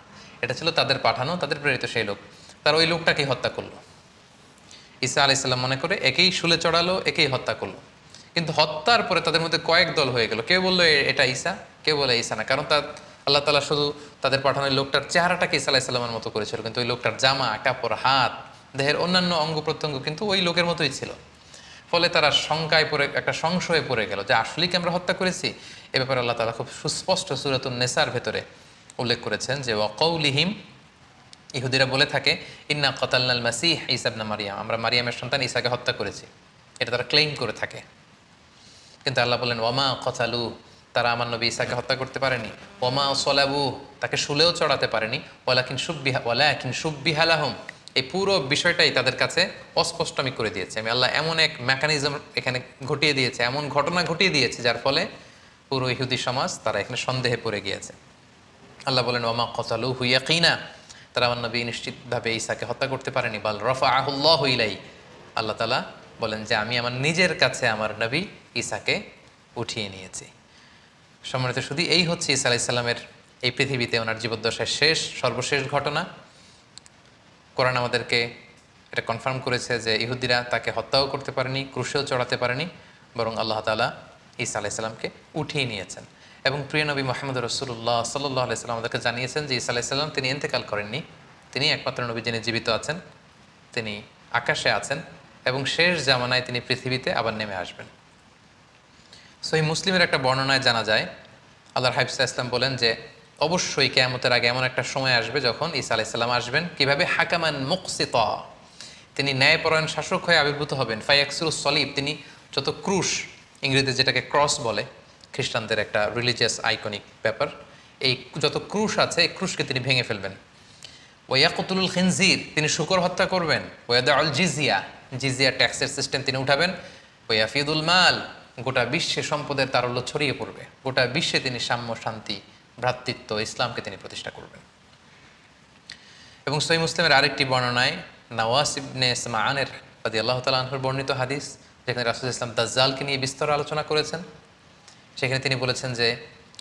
এটা ছিল তাদের পাঠানো, তাদের প্রেরিত সেই লোক। তারা ওই লোকটাকেই হত্যা করলো। ঈসা আলাইসাল্লাম মনে করে একেই শুলে চড়ালো, একেই হত্যা করলো। কিন্তু হত্যার পরে তাদের মধ্যে কয়েক দল হয়ে গেল, কেউ বললো এটা ঈসা, কেউ বলে ঈসা না। কারণ তার আল্লাহ তাআলা শুধু তাদের পাঠানো লোকটার চেহারাটাকে ঈসা আলাইসাল্লামের মতো করেছিল, কিন্তু ওই লোকটার জামা কাপড় হাত দেহের অন্যান্য অঙ্গ প্রত্যঙ্গ কিন্তু ওই লোকের মতোই ছিল। ফলে তারা শঙ্কায় পড়ে, একটা সংশয়ে পড়ে গেল যে আসলেই কি আমরা হত্যা করেছি। এ ব্যাপারে আল্লাহ তাআলা খুব সুস্পষ্ট সূরাতুন নিসার ভেতরে উল্লেখ করেছেন যে ওয়াকাউলিহিম, ইহুদিরা বলে থাকে ইন্না কাতালনাল মাসীহ ঈসা ইবনে মারিয়াম, আমরা মারিয়ামের সন্তান ঈসাকে হত্যা করেছি, এটা তারা ক্লেইম করে থাকে। কিন্তু আল্লাহ বলেন ওয়ামা কতালু, তারা আমার নবী ঈসাকে হত্যা করতে পারেনি। ওয়ামা সলাবু, তাকে শুলেও চড়াতে পারেনি। ওয়ালাকিন সুব্বিহা লাহুম, এই পুরো বিষয়টাই তাদের কাছে অস্পষ্ট আমি করে দিয়েছি। আমি আল্লাহ এমন এক মেকানিজম এখানে ঘটিয়ে দিয়েছে, এমন ঘটনা ঘটিয়ে দিয়েছে যার ফলে পুরো ইহুদি সমাজ তারা এখানে সন্দেহে পড়ে গিয়েছে। আল্লাহ বলেন ওয়ামা কতালুহু ইয়াকিনা, তারা আমার নবী নিশ্চিতভাবে ঈসাকে হত্যা করতে পারেনি। বাল রাফাআহুল্লাহু ইলাইহি, আল্লাহ তাআলা বলেন যে আমি আমার নিজের কাছে আমার নবী ঈসাকে উঠিয়ে নিয়েছি। সম্মানিত শুধু এই হচ্ছে ঈসা আলাইসাল্লামের এই পৃথিবীতে ওনার জীবদ্দশায় সর্বশেষ ঘটনা। কোরআন আমাদেরকে এটা কনফার্ম করেছে যে ইহুদিরা তাকে হত্যাও করতে পারেনি, ক্রুশেও চড়াতে পারেনি, বরং আল্লাহ তাআলা ঈসা আলাইসাল্লামকে উঠিয়ে নিয়েছেন। এবং প্রিয় নবী মুহাম্মদ রাসূলুল্লাহ সাল্লাল্লাহু আলাইহি ওয়াসাল্লাম আমাদেরকে জানিয়েছেন যে ঈসা আলাইসাল্লাম তিনি ইন্তেকাল করেননি, তিনি একমাত্র নবী যিনি জীবিত আছেন, তিনি আকাশে আছেন এবং শেষ জামানায় তিনি পৃথিবীতে আবার নেমে আসবেন। সহিহ মুসলিমের একটা বর্ণনায় জানা যায় আল্লাহর হাবিব সাল্লাল্লাহু আলাইহি ওয়াসাল্লাম বলেন যে অবশ্যই কিয়ামতের আগে এমন একটা সময় আসবে যখন ঈসা আলাইহিস সালাম আসবেন কিভাবে, হাকামান মুকসিতা, তিনি ন্যায়পরায়ণ শাসক হয়ে আবির্ভূত হবেন। ফায়াকসুরুস সলিব, তিনি যত ক্রুশ, ইংরেজিতে যেটাকে ক্রস বলে, খ্রিস্টানদের একটা রিলিজিয়াস আইকনিক ব্যাপার, এই যত ক্রুশ আছে এই ক্রুশকে তিনি ভেঙে ফেলবেন। ওয়ায়াকুতুলুল খিনজির, তিনি শূকর হত্যা করবেন। ওয়াদাউল জিজিয়া, জিজিয়া ট্যাক্সের সিস্টেম তিনি উঠাবেন। ওয়াফিদুল মাল, গোটা বিশ্বে সম্পদের তারল্য ছড়িয়ে পড়বে, গোটা বিশ্বে তিনি সাম্য, শান্তি, ভ্রাতৃত্ব, ইসলামকে তিনি প্রতিষ্ঠা করবেন। এবং সহিহ মুসলিমের আরেকটি বর্ণনায় নওয়াস ইবনে সামআনের রাদিয়াল্লাহু তাআলা আনহুর বর্ণিত হাদিস, যেখানে রাসূল ইসলাম দাজ্জালকে নিয়ে বিস্তর আলোচনা করেছেন। সেখানে তিনি বলেছেন যে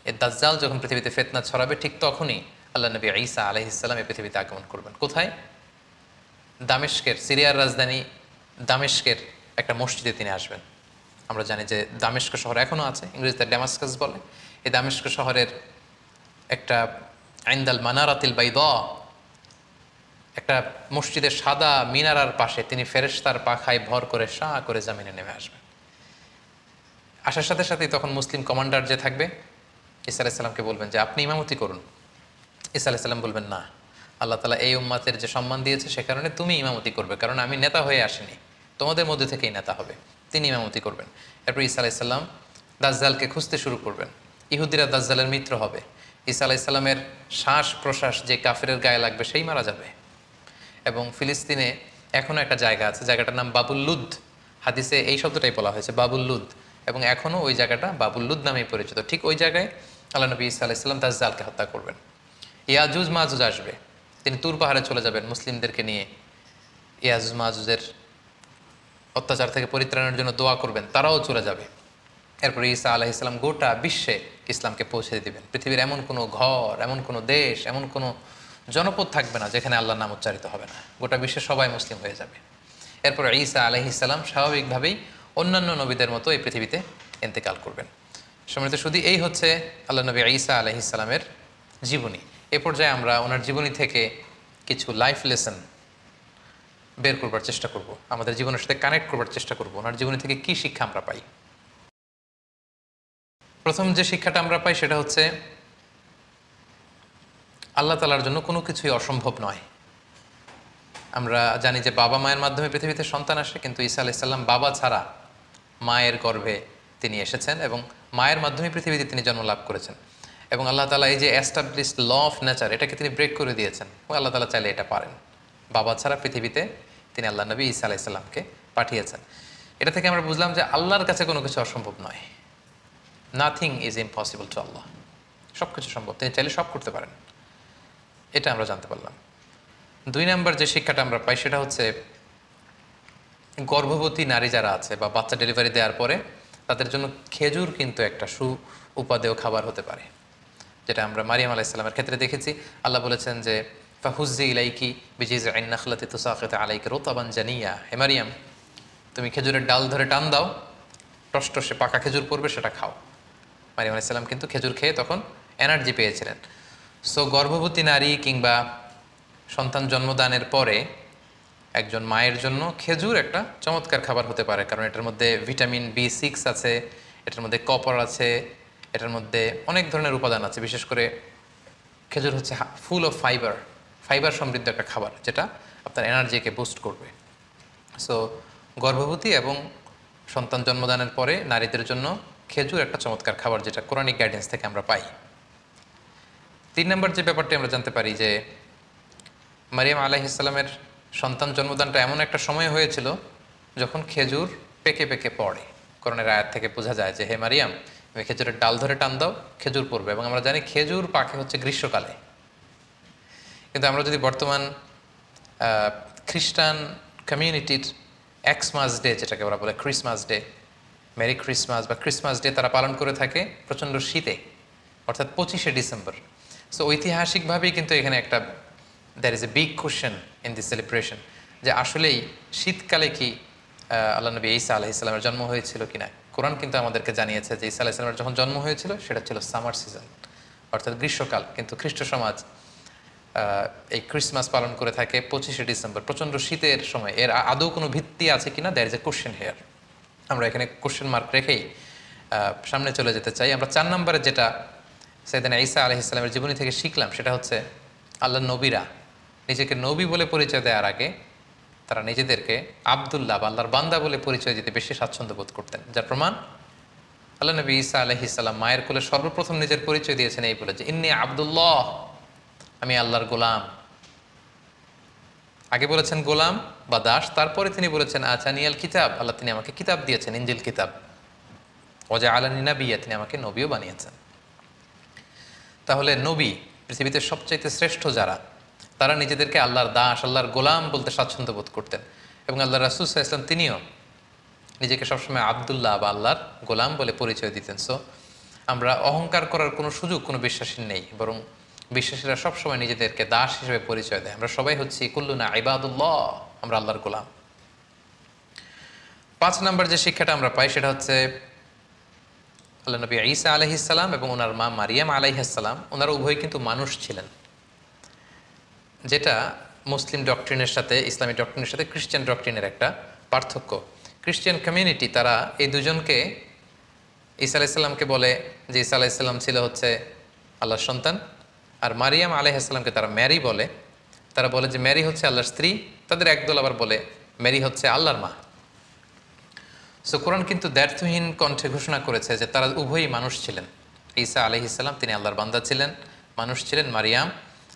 এই দাজ্জাল যখন পৃথিবীতে ফিতনা ছড়াবে ঠিক তখনই আল্লাহ নবী ঈসা আলাইহিস সালাম এই পৃথিবীতে আগমন করবেন। কোথায়? দামেস্কের, সিরিয়ার রাজধানী দামেস্কের একটা মসজিদে তিনি আসবেন। আমরা জানি যে দামেস্ক শহর এখনও আছে, ইংরেজিতে ড্যামাস্কাস বলে। এই দামেস্ক শহরের একটা ইনদাল মানারাতিল বাইদা, একটা মসজিদের সাদা মিনারার পাশে তিনি ফেরেশতার পাখায় ভর করে শাহ করে জামিনে নেমে আসবেন। আসার সাথে সাথেই তখন মুসলিম কমান্ডার যে থাকবে ঈসা আলাইহিস সালামকে বলবেন যে আপনি ইমামতি করুন। ঈসা আলাইহিস সালাম বলবেন না, আল্লাহ তাআলা এই উম্মাতের যে সম্মান দিয়েছে সে কারণে তুমি ইমামতি করবে, কারণ আমি নেতা হয়ে আসিনি, তোমাদের মধ্যে থেকেই নেতা হবে, তিনি ইমামতি করবেন। এরপর ঈসা আলাইহিস সালাম দাজ্জালকে খুঁজতে শুরু করবেন। ইহুদিরা দাজ্জালের মিত্র হবে। ঈসা আলাইহিস সালামের শ্বাস প্রশ্বাস যে কাফেরের গায়ে লাগবে সেই মারা যাবে। এবং ফিলিস্তিনে এখনও একটা জায়গা আছে, জায়গাটার নাম বাবুল লুদ, হাদিসে এই শব্দটাই বলা হয়েছে বাবুল লুদ, এবং এখনও ওই জায়গাটা বাবুল লুদ নামেই পরিচিত। ঠিক ওই জায়গায় আল্লাহ নবী ঈসা আলাইহিস সালাম দাজ্জালকে হত্যা করবেন। ইয়াজুজ মাজুজ আসবে, তিনি তুর পাহাড়ে চলে যাবেন মুসলিমদেরকে নিয়ে, ইয়াজুজ মাজুজের অত্যাচার থেকে পরিত্রাণের জন্য দোয়া করবেন, তারাও চলে যাবে। এরপরে ঈসা আলাইহিস সালাম গোটা বিশ্বে ইসলামকে পৌঁছে দিবেন। পৃথিবীর এমন কোনো ঘর, এমন কোনো দেশ, এমন কোনো জনপদ থাকবে না যেখানে আল্লাহর নাম উচ্চারিত হবে না, গোটা বিশ্বে সবাই মুসলিম হয়ে যাবে। এরপরে ঈসা আলাইহিস সালাম স্বাভাবিকভাবেই অন্যান্য নবীদের মতো এই পৃথিবীতে ইন্তেকাল করবেন। সম্মানিত শুধু এই হচ্ছে আল্লাহ নবী ঈসা আলাইহিস সালামের জীবনী। এ পর্যায়ে আমরা ওনার জীবনী থেকে কিছু লাইফ লেসন বের করবার চেষ্টা করব, আমাদের জীবনের সাথে কানেক্ট করবার চেষ্টা করব। ওনার জীবনী থেকে কি শিক্ষা আমরা পাই? প্রথম যে শিক্ষাটা আমরা পাই সেটা হচ্ছে আল্লাহ তাআলার জন্য কোনো কিছুই অসম্ভব নয়। আমরা জানি যে বাবা মায়ের মাধ্যমে পৃথিবীতে সন্তান আসে, কিন্তু ঈসা আলাইহিস সালাম বাবা ছাড়া মায়ের গর্ভে তিনি এসেছেন এবং মায়ের মাধ্যমে পৃথিবীতে তিনি জন্ম লাভ করেছেন। এবং আল্লাহ তাআলা এই যে এস্টাবলিশড ল অফ নেচার, এটাকে তিনি ব্রেক করে দিয়েছেন। এবং আল্লাহ তাআলা চাইলে এটা পারেন। বাবা ছাড়া পৃথিবীতে তিনি আল্লাহ নবী ঈসা আলাইহিস সালামকে পাঠিয়েছেন। এটা থেকে আমরা বুঝলাম যে আল্লাহর কাছে কোনো কিছু অসম্ভব নয়। নাথিং ইজ ইম্পসিবল টু আল্লাহ। সব কিছু সম্ভব, তিনি চাইলে সব করতে পারেন। এটা আমরা জানতে পারলাম। 2 নম্বর যে শিক্ষাটা আমরা পাই সেটা হচ্ছে গর্ভবতী নারী যারা আছে বা বাচ্চা ডেলিভারি দেওয়ার পরে তাদের জন্য খেজুর কিন্তু একটা উপাদেয় খাবার হতে পারে, যেটা আমরা মারিয়াম আলাইহিস সালামের ক্ষেত্রে দেখেছি। আল্লাহ বলেছেন যে ফাহুজ্জি ইলাইকি বিজিজআইন নাখলাতি তুসাকিতু আলাইকা রুতাবান জানিয়া, হে মারিয়াম তুমি খেজুরের ডাল ধরে টান দাও, টসটসে পাকা খেজুর পড়বে, সেটা খাও। মারিয়াম আলাইহিস সালাম কিন্তু খেজুর খেয়ে তখন এনার্জি পেয়েছিলেন। সো গর্ভবতী নারী কিংবা সন্তান জন্মদানের পরে একজন মায়ের জন্য খেজুর একটা চমৎকার খাবার হতে পারে, কারণ এটার মধ্যে ভিটামিন B6 আছে, এটার মধ্যে কপার আছে, এটার মধ্যে অনেক ধরনের উপাদান আছে। বিশেষ করে খেজুর হচ্ছে ফুল অফ ফাইবার সমৃদ্ধ একটা খাবার, যেটা আপনার এনার্জিকে বুস্ট করবে। সো গর্ভবতী এবং সন্তান জন্মদানের পরে নারীদের জন্য খেজুর একটা চমৎকার খাবার, যেটা কোরআনিক গাইডেন্স থেকে আমরা পাই। 3 নম্বর যে ব্যাপারটি আমরা জানতে পারি যে মারিয়াম আলাইহিস সালামের সন্তান জন্মদানটা এমন একটা সময় হয়েছিল যখন খেজুর পেকে পেকে পড়ে। কোরআনের আয়াত থেকে বোঝা যায় যে হে মারিয়াম তুমি খেজুরের ডাল ধরে টান দাও, খেজুর পড়বে। এবং আমরা জানি খেজুর পাকে হচ্ছে গ্রীষ্মকালে। কিন্তু আমরা যদি বর্তমান খ্রিস্টান কমিউনিটির এক্সমাস ডে, যেটাকে ওরা বলে ক্রিসমাস ডে, মেরি ক্রিসমাস বা ক্রিসমাস ডে তারা পালন করে থাকে প্রচণ্ড শীতে, অর্থাৎ 25শে ডিসেম্বর। সো ঐতিহাসিকভাবেই কিন্তু এখানে একটা there is a big question in this celebration, যে আসলেই শীতকালে কি আল্লাহ নবী ঈসা আলাইহিস সালামের জন্ম হয়েছিল কিনা। কোরআন কিন্তু আমাদেরকে জানিয়েছে যে ঈসা আলাইহিস সালামের যখন জন্ম হয়েছিল সেটা ছিল সামার সিজন, অর্থাৎ গ্রীষ্মকাল। কিন্তু খ্রিস্ট সমাজ এই ক্রিসমাস পালন করে থাকে 25শে ডিসেম্বর, প্রচণ্ড শীতের সময়। এর আদৌ কোনো ভিত্তি আছে কিনা, there is a question here. আমরা এখানে কোয়েশ্চেন মার্ক রেখেই সামনে চলে যেতে চাই। আমরা 4 নম্বরে যেটা সাইয়েদনা ঈসা আলাইহিস সালামের জীবনী থেকে শিখলাম সেটা হচ্ছে আল্লাহর নবীরা নিজেকে নবী বলে পরিচয় দেওয়ার আগে তারা নিজেদেরকে আব্দুল্লাহ বা আল্লাহর বান্দা বলে পরিচয় দিতে বেশি স্বাচ্ছন্দ্য বোধ করতেন। যার প্রমাণ আল্লাহ নবী ঈসা আলাইহিস সালাম মায়ের কোলে সর্বপ্রথম নিজের পরিচয় দিয়েছেন এই বলে যে ইন্নী আব্দুল্লাহ, আমি আল্লাহর গোলাম। আগে বলেছেন গোলাম বা দাস, তারপরে তিনি বলেছেন আতানিয়াল কিতাব, আল্লাহ তিনি আমাকে কিতাব দিয়েছেন, ইনজিল কিতাব। ওয়াজআলানি নাবিয়্যা, তিনি আমাকে নবীও বানিয়েছেন। তাহলে নবী পৃথিবীতে সবচাইতে শ্রেষ্ঠ যারা, তারা নিজেদেরকে আল্লাহর দাস, আল্লাহর গোলাম বলতে স্বাচ্ছন্দ্য বোধ করতেন। এবং আল্লাহ রাসূল সাল্লাল্লাহু আলাইহি ওয়াসাল্লাম তিনিও নিজেকে সবসময় আব্দুল্লাহ বা আল্লাহর গোলাম বলে পরিচয় দিতেন। সো আমরা অহংকার করার কোনো সুযোগ কোনো বিশ্বাসীর নেই, বরং বিশ্বাসীরা সবসময় নিজেদেরকে দাস হিসেবে পরিচয় দেয়। আমরা সবাই হচ্ছি কুল্লুনা ইবাদুল্লাহ, আমরা আল্লাহর গোলাম। 5 নম্বর যে শিক্ষাটা আমরা পাই সেটা হচ্ছে আল্লাহ নবী ঈসা আলাইহিস সালাম এবং ওনার মা মারিয়াম আলাইহিস সালাম, ওনারা উভয় কিন্তু মানুষ ছিলেন, যেটা মুসলিম ডক্ট্রিনের সাথে ইসলামিক ডক্ট্রিনের সাথে খ্রিস্টান ডক্ট্রিনের একটা পার্থক্য। খ্রিস্টান কমিউনিটি তারা এই দুজনকে, ঈসা আলাইহিস সালামকে বলে যে ঈসা আলাইহিস সালাম ছিল হচ্ছে আল্লাহর সন্তান, আর মারিয়াম আলাইহিস সালামকে তারা ম্যারি বলে। তারা বলে যে ম্যারি হচ্ছে আল্লাহর স্ত্রী। তাদের একদল আবার বলে ম্যারি হচ্ছে আল্লাহর মা। সো কোরআন কিন্তু দ্ব্যর্থহীন কণ্ঠে ঘোষণা করেছে যে তারা উভয়ই মানুষ ছিলেন। ঈসা আলাইহিস সালাম তিনি আল্লাহর বান্দা ছিলেন, মানুষ ছিলেন, মারিয়াম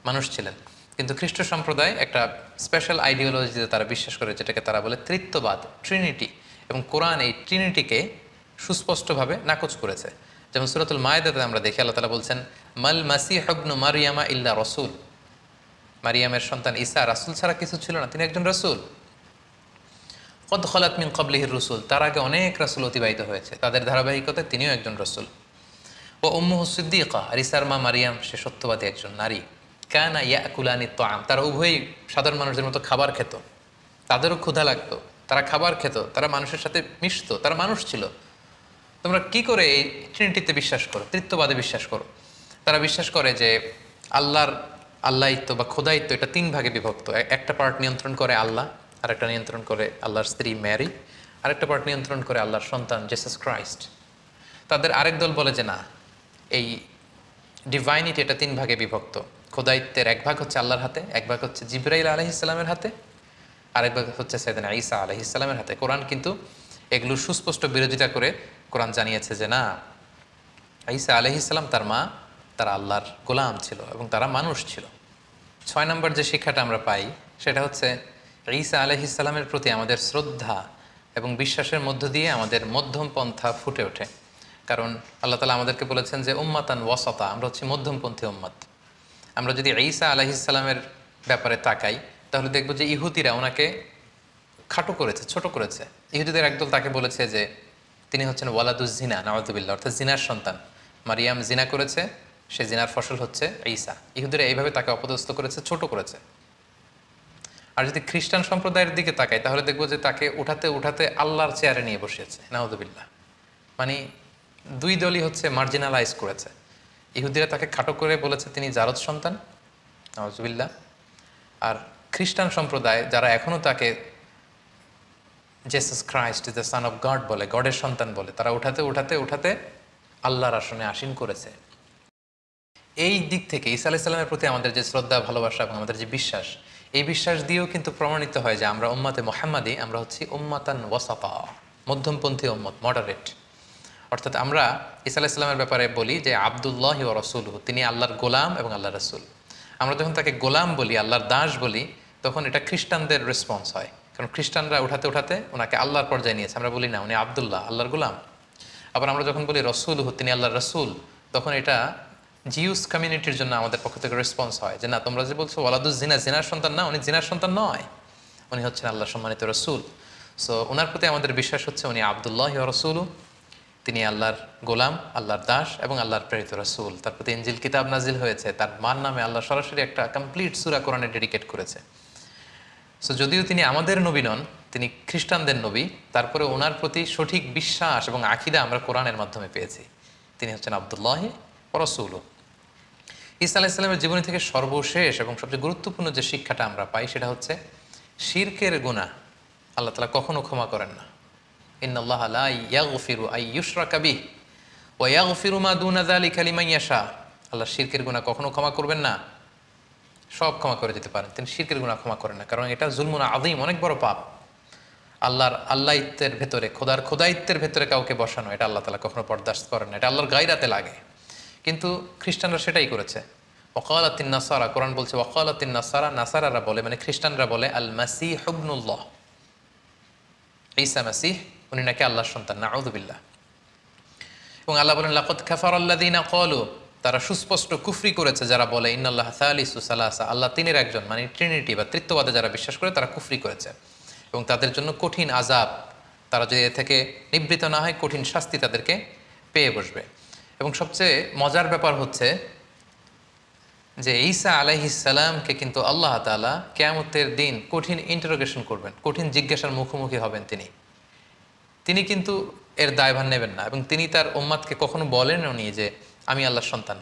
মানুষ ছিলেন। কিন্তু খ্রিস্ট সম্প্রদায় একটা স্পেশাল আইডিওলজিতে তারা বিশ্বাস করে, যেটাকে তারা বলে ত্রিত্ববাদ, ট্রিনিটি। এবং কোরআন এই ট্রিনিটিকে সুস্পষ্টভাবে নাকচ করেছে। যেমন সূরাতুল মায়েদাতে আমরা দেখি আল্লাহ তাআলা বলছেন মাল মাসিহু ইবনু মারইয়ামা ইল্লা রাসূল, মারিয়ামের সন্তান ঈসা রাসূল ছাড়া কিছু ছিল না, তিনি একজন রাসূল। কদ খালাত মিন ক্বাবলিহির রাসূল, তার আগে অনেক রাসূল অতিবাহিত হয়েছে, তাদের ধারাবাহিকতায় তিনিও একজন রাসূল। ও উম্মুহু সিদ্দীকা, আর ঈসার মা মারিয়াম সে সত্যবাদী একজন নারী। কানা ইয়াকুলানি তাআম, তারা উভয়ই সাধারণ মানুষদের মতো খাবার খেত, তাদেরও ক্ষুধা লাগতো, তারা খাবার খেত, তারা মানুষের সাথে মিশতো, তারা মানুষ ছিল। তোমরা কি করে এই ট্রিনিটিতে বিশ্বাস করো, তৃত্ববাদে বিশ্বাস করো? তারা বিশ্বাস করে যে আল্লাহিত্ব বা খোদায়িত্ব এটা 3 ভাগে বিভক্ত। একটা পার্ট নিয়ন্ত্রণ করে আল্লাহ, আরেকটা নিয়ন্ত্রণ করে আল্লাহর স্ত্রী ম্যারি, আরেকটা পার্ট নিয়ন্ত্রণ করে আল্লাহর সন্তান জেসাস ক্রাইস্ট। তাদের আরেক দল বলে যে না, এই ডিভাইনিটি এটা 3 ভাগে বিভক্ত। খোদায়িত্বের 1 ভাগ হচ্ছে আল্লাহর হাতে, 1 ভাগ হচ্ছে জিবরাইল আলাইহিস সালামের হাতে, আরেক ভাগ হচ্ছে সাইয়েদনা ঈসা আলাইহিস সালামের হাতে। কোরআন কিন্তু এগুলো সুস্পষ্ট বিরোধিতা করে কোরআন জানিয়েছে যে না, ঈসা আলাইহিস সালাম তার মা তারা আল্লাহর গোলাম ছিল এবং তারা মানুষ ছিল। 6 নম্বর যে শিক্ষাটা আমরা পাই সেটা হচ্ছে ঈসা আলাইহিস সালামের প্রতি আমাদের শ্রদ্ধা এবং বিশ্বাসের মধ্য দিয়ে আমাদের মধ্যম পন্থা ফুটে ওঠে। কারণ আল্লাহ তাআলা আমাদেরকে বলেছেন যে উম্মাতান ওয়াসাতা, আমরা হচ্ছে মধ্যমপন্থী উম্মত। আমরা যদি ঈসা আলাইহিস সালামের ব্যাপারে তাকাই তাহলে দেখব যে ইহুদিরা ওনাকে খাটো করেছে, ছোট করেছে। ইহুদিদের একদল তাকে বলেছে যে তিনি হচ্ছেন ওয়ালাদুজ জিনা, নাউযুবিল্লাহ, অর্থাৎ জিনার সন্তান। মারিয়াম জিনা করেছে, সে জিনার ফসল হচ্ছে ঈসা। ইহুদিরা এইভাবে তাকে অপদস্থ করেছে, ছোট করেছে। আর যদি খ্রিস্টান সম্প্রদায়ের দিকে তাকাই তাহলে দেখবো যে তাকে উঠাতে উঠাতে আল্লাহর চেয়ারে নিয়ে বসিয়েছে, নাউযুবিল্লাহ। মানে 2 দলই হচ্ছে মার্জিনালাইজ করেছে। ইহুদিরা তাকে খাটো করে বলেছে তিনি জারদ সন্তান, নাউযুবিল্লাহ। আর খ্রিস্টান সম্প্রদায় যারা এখনও তাকে Jesus Christ is the son of god বলে, গডের সন্তান বলে, তারা উঠাতে উঠাতে উঠাতে আল্লাহর আসনে আসীন করেছে। এই দিক থেকে ঈসা আলাইহিস সালামের প্রতি আমাদের যে শ্রদ্ধা, ভালোবাসা এবং আমাদের যে বিশ্বাস, এই বিশ্বাস দিয়েও কিন্তু প্রমাণিত হয় যে আমরা উম্মাতে মুহাম্মাদি, আমরা হচ্ছি উম্মাতান ওয়াসাতা, মধ্যমপন্থী উম্মত, মডারেট। অর্থাৎ আমরা ঈসা আলাইহিস সালামের ব্যাপারে বলি যে আব্দুল্লাহি ওয়া রাসূলুহু, তিনি আল্লাহর গোলাম এবং আল্লাহর রাসূল। আমরা যখন তাকে গোলাম বলি, আল্লাহর দাস বলি, তখন এটা খ্রিস্টানদের রেসপন্স হয়। কারণ খ্রিস্টানরা উঠাতে উঠাতে ওনাকে আল্লাহর পর্যায়ে নিয়েছে। আমরা বলি না উনি আব্দুল্লাহ, আল্লাহর গোলাম। আবার আমরা যখন বলি রসুলহু, তিনি আল্লাহর রসুল, তখন এটা জিউস কমিউনিটির জন্য আমাদের পক্ষ থেকে রেসপন্স হয় যে না, তোমরা যে বলছো ওয়ালাদুজ জিনা, জিনার সন্তান না, উনি জিনার সন্তান নয়, উনি হচ্ছেন আল্লাহর সম্মানিত রসুল। সো ওনার প্রতি আমাদের বিশ্বাস হচ্ছে উনি আব্দুল্লাহি ওয়া রাসূলু, তিনি আল্লাহর গোলাম, আল্লাহর দাস এবং আল্লাহর প্রেরিত রসুল। তার প্রতি ইনজিল কিতাব নাজিল হয়েছে, তার মার নামে আল্লাহ সরাসরি একটা কমপ্লিট সূরা কোরআনে ডেডিকেট করেছে। সো যদিও তিনি আমাদের নবী নন, তিনি খ্রিস্টানদের নবী, তারপরে ওনার প্রতি সঠিক বিশ্বাস এবং আকিদা আমরা কোরআনের মাধ্যমে পেয়েছি। তিনি হচ্ছেন আব্দুল্লাহি ওয়া রাসূলু। ঈসা আলাইহিস সালামের জীবনী থেকে সর্বশেষ এবং সবচেয়ে গুরুত্বপূর্ণ যে শিক্ষাটা আমরা পাই সেটা হচ্ছে শিরকের গুনাহ আল্লাহ তাআলা কখনো ক্ষমা করেন না। ইন্নাল্লাহা লা ইয়াগফিরু আন ইউশরাকা বিহি ওয়া ইয়াগফিরু মা দুনা যালিকা লিমান ইয়াশা। আল্লাহ শিরকের গুনাহ কখনো ক্ষমা করবেন না, সব ক্ষমা করে দিতে পারেন, তিনি শিরকের গুনাহ ক্ষমা করেন না। কারণ এটা জুলমুন আযীম, অনেক বড় পাপ। আল্লাহর আল্লাহিত্বের ভেতরে, খোদাইত্বের ভেতরে কাউকে বসানো, এটা আল্লাহ তাআলা কখনো বরদাস্ত করেন না, এটা আল্লাহর গায়রাতে লাগে। কিন্তু খ্রিস্টানরা সেটাই করেছে। ওয়াকালাতিন নাসারা, কোরআন বলছে ওয়াকালাতিন নাসারা, নাসারারা বলে, মানে খ্রিস্টানরা বলে আল মাসীহ ইবনুল্লাহ, ঈসা মাসীহ উনি নাকি আল্লাহর সন্তান, নাউযুবিল্লাহ। এবং আল্লাহ বলেন লাকাদ কাফারাল্লাযীনা ক্বালু, তারা সুস্পষ্ট কুফরি করেছে যারা বলে ইন্নাল্লাহা সালিসু সালাসা, আল্লাহ তিনের একজন, মানে ট্রিনিটি বা তৃত্ববাদে যারা বিশ্বাস করে তারা কুফরি করেছে। এবং তাদের জন্য কঠিন আযাব, তারা যদি এ থেকে নিবৃত না হয় কঠিন শাস্তি তাদেরকে পেয়ে বসবে। এবং সবচেয়ে মজার ব্যাপার হচ্ছে যে ঈসা আলাইহিস সালামকে কিন্তু আল্লাহ তাআলা কিয়ামতের দিন কঠিন ইন্টারোগেশন করবেন, কঠিন জিজ্ঞাসার মুখোমুখি হবেন। তিনি কিন্তু এর দায়ভার নেবেন না এবং তিনি তার উম্মাদকে কখনো বলেনও নি যে আমি আল্লাহর সন্তান।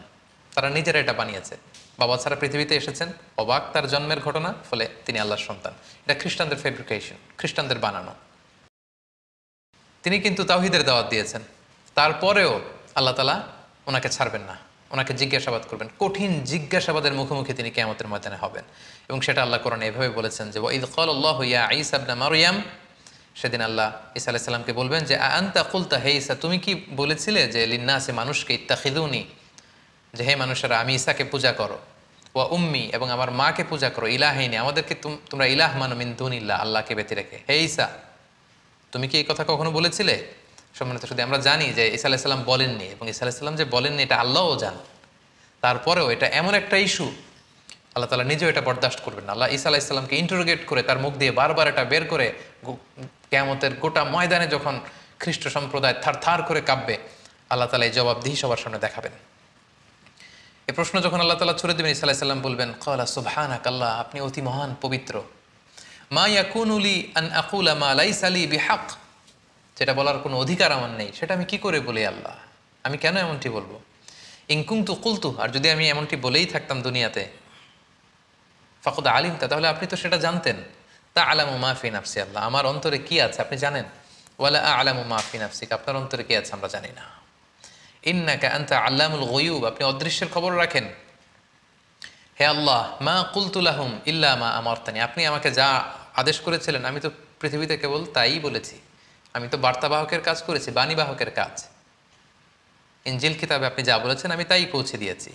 তারা নিজেরা এটা বানিয়েছে, বাবা ছাড়া পৃথিবীতে এসেছেন, অবাক তার জন্মের ঘটনা, ফলে তিনি আল্লাহর সন্তান। এটা খ্রিস্টানদের ফেব্রিকেশন, খ্রিস্টানদের বানানো। তিনি কিন্তু তাওহীদের দাওয়াত দিয়েছেন, তারপরেও আল্লাহ তাআলা ওনাকে ছাড়বেন না, ওনাকে জিজ্ঞাসাবাদ করবেন। কঠিন জিজ্ঞাসাবাদের মুখোমুখি তিনি কিয়ামতের ময়দানে হবেন। এবং সেটা আল্লাহ কোরআনে এভাবে বলেছেন যে ওয়াইদ ক্বালাল্লাহু ইয়া ঈসা ইবনে মারইয়াম, সেদিন আল্লাহ ঈসা আলাইহিস সালামকে বলবেন যে আনতা কুলতা, হে ঈসা তুমি কি বলেছিলে যে লিন্নাসে মানুষকে ইত্তাখিযুনি, যে হে মানুষেরা আমি ঈসাকে পূজা করো, ওয়া উম্মি এবং আমার মাকে পূজা করো, ইলাহাইনি আমাদেরকে তোমরা ইলাহ মানো মিন দুনিল্লাহ, আল্লাহকে ব্যতি রেখে। হে ঈসা তুমি কি এই কথা কখনো বলেছিলে? সম্মানিত শুধু আমরা জানি যে ঈসা আলাইহিস সালাম বলেননি, এবং ঈসা আলাইহিস সালাম যে বলেননি এটা আল্লাহও জান। তারপরেও এটা এমন একটা ইস্যু, আল্লাহ তাআলা নিজেও এটা বরদাস্ত করবেন না। আল্লাহ ঈসা আলাইহিস সালামকে ইন্টারোগেট করে তার মুখ দিয়ে বারবার এটা বের করে কিয়ামতের গোটা ময়দানে যখন খ্রিস্ট সম্প্রদায় থার থার করে কাঁপবে, আল্লাহ তাআলা এই জবাবদিহি সবার সামনে দেখাবেন। এই প্রশ্ন যখন আল্লাহ তাআলা ছুড়ে দেবেন, ঈসা আলাইহিস সালাম বলবেন ক্বালা সুবহানাক, আল্লাহ আপনি অতি মহান পবিত্র। মা ইয়াকুনু লি আন আকুলা মা লাইসা লি বিহাক, যেটা বলার কোনো অধিকার আমার নেই সেটা আমি কি করে বলি আল্লাহ, আমি কেন এমনটি বলবো। ইন কুনতু কুলতু, আর যদি আমি এমনটি বলেই থাকতাম দুনিয়াতে, ফাকাদ আলিমতা, তাহলে আপনি তো সেটা জানতেন। তা আলামু মা ফি নাফসি, আল্লাহ আমার অন্তরে কি আছে আপনি জানেন। ওয়ালা আলামু মা ফি নাফসিক, আপনার অন্তরে কি আছে আমরা জানি না। ইন্নাকা আনতা আল্লামুল গুয়ুব, আপনি অদৃশ্যের খবর রাখেন। হে আল্লাহ, মা কুলতু লাহুম ইল্লা মা আমারতানি, আপনি আমাকে যা আদেশ করেছিলেন আমি তো পৃথিবীতে কেবল তাই বলেছি। আমি তো বার্তাবাহকের কাজ করেছি, বাণীবাহকের কাজ। ইনজিল কিতাবে আপনি যা বলেছেন আমি তাই পৌঁছে দিয়েছি।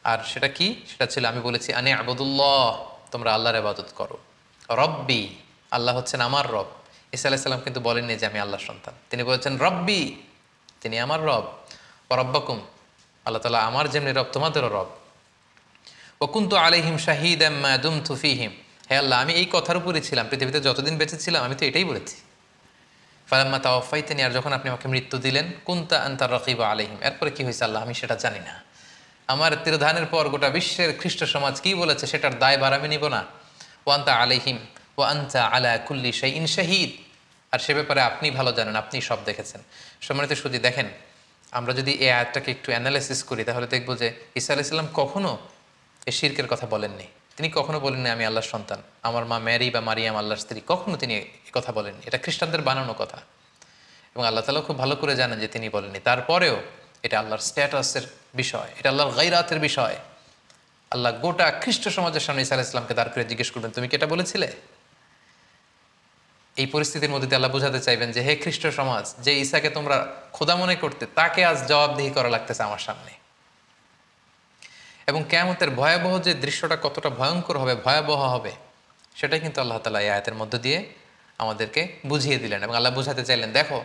আর সেটা কি? সেটা ছিল আমি বলেছি আনে আবুদুল্লাহ, তোমরা আল্লাহর ইবাদত করো। রব্বি, আল্লাহ হচ্ছেন আমার রব। ঈসা আলাইহিস সালাম কিন্তু বলেননি যে আমি আল্লাহর সন্তান, তিনি বলেছেন রব্বি, তিনি আমার রব। ও রব্বাকুম, আল্লাহ তাআলা আমার যেমনি রব তোমাদেরও রব। ও কুনতু আলাইহিম শাহিদাম মা দুমতু ফীহিম, হে আল্লাহ আমি এই কথার উপরই ছিলাম পৃথিবীতে যতদিন বেঁচে ছিলাম, আমি তো এটাই বলেছি। ফালাম্মা তাওয়াফাইতানি, আর যখন আপনি আমাকে মৃত্যু দিলেন, কুনতা আনতার রাকিবা আলাইহিম, এরপরে কি হয়েছে আল্লাহ আমি সেটা জানি না। আমার তিরোধানের পর গোটা বিশ্বের খ্রিস্ট সমাজ কি বলেছে সেটার দায়ভার আমি নিব না। ওয়ান্তা আলাইহিম ওয়া আনতা আলা কুল্লি শাইইন শাহিদ, আর সে ব্যাপারে আপনি ভালো জানেন, আপনি সব দেখেছেন। সম্মানিত সুধী, দেখেন আমরা যদি এই আয়াতটাকে একটু অ্যানালাইসিস করি তাহলে দেখব যে ঈসা আলাইহিস সালাম কখনো এই শিরকের কথা বলেননি। তিনি কখনো বলেননি আমি আল্লাহর সন্তান, আমার মা ম্যারি বা মারিয়াম আল্লাহর স্ত্রী, কখনো তিনি এ কথা বলেননি। এটা খ্রিস্টানদের বানানো কথা, এবং আল্লাহ তাআলা খুব ভালো করে জানেন যে তিনি বলেননি। তারপরেও এটা আল্লাহর স্ট্যাটাসের বিষয়, এটা আল্লাহর গায়রাতের বিষয়। আল্লাহ গোটা খ্রিস্ট সমাজের সামনে ঈসা আলাইহিস সালামকে দাঁড় করে জিজ্ঞেস করবেন তুমি কি এটা বলেছিলে। এই পরিস্থিতির মধ্যে দিয়ে আল্লাহ বোঝাতে চাইবেন যে হে খ্রিস্ট সমাজ, যে ঈসাকে তোমরা খোদা মনে করতে, তাকে আজ জবাবদিহি করা লাগতেছে আমার সামনে। এবং কিয়ামতের ভয়াবহ যে দৃশ্যটা কতটা ভয়ঙ্কর হবে, ভয়াবহ হবে, সেটাই কিন্তু আল্লাহ তাআলা এই আয়াতের মধ্য দিয়ে আমাদেরকে বুঝিয়ে দিলেন। এবং আল্লাহ বুঝাতে চাইলেন দেখো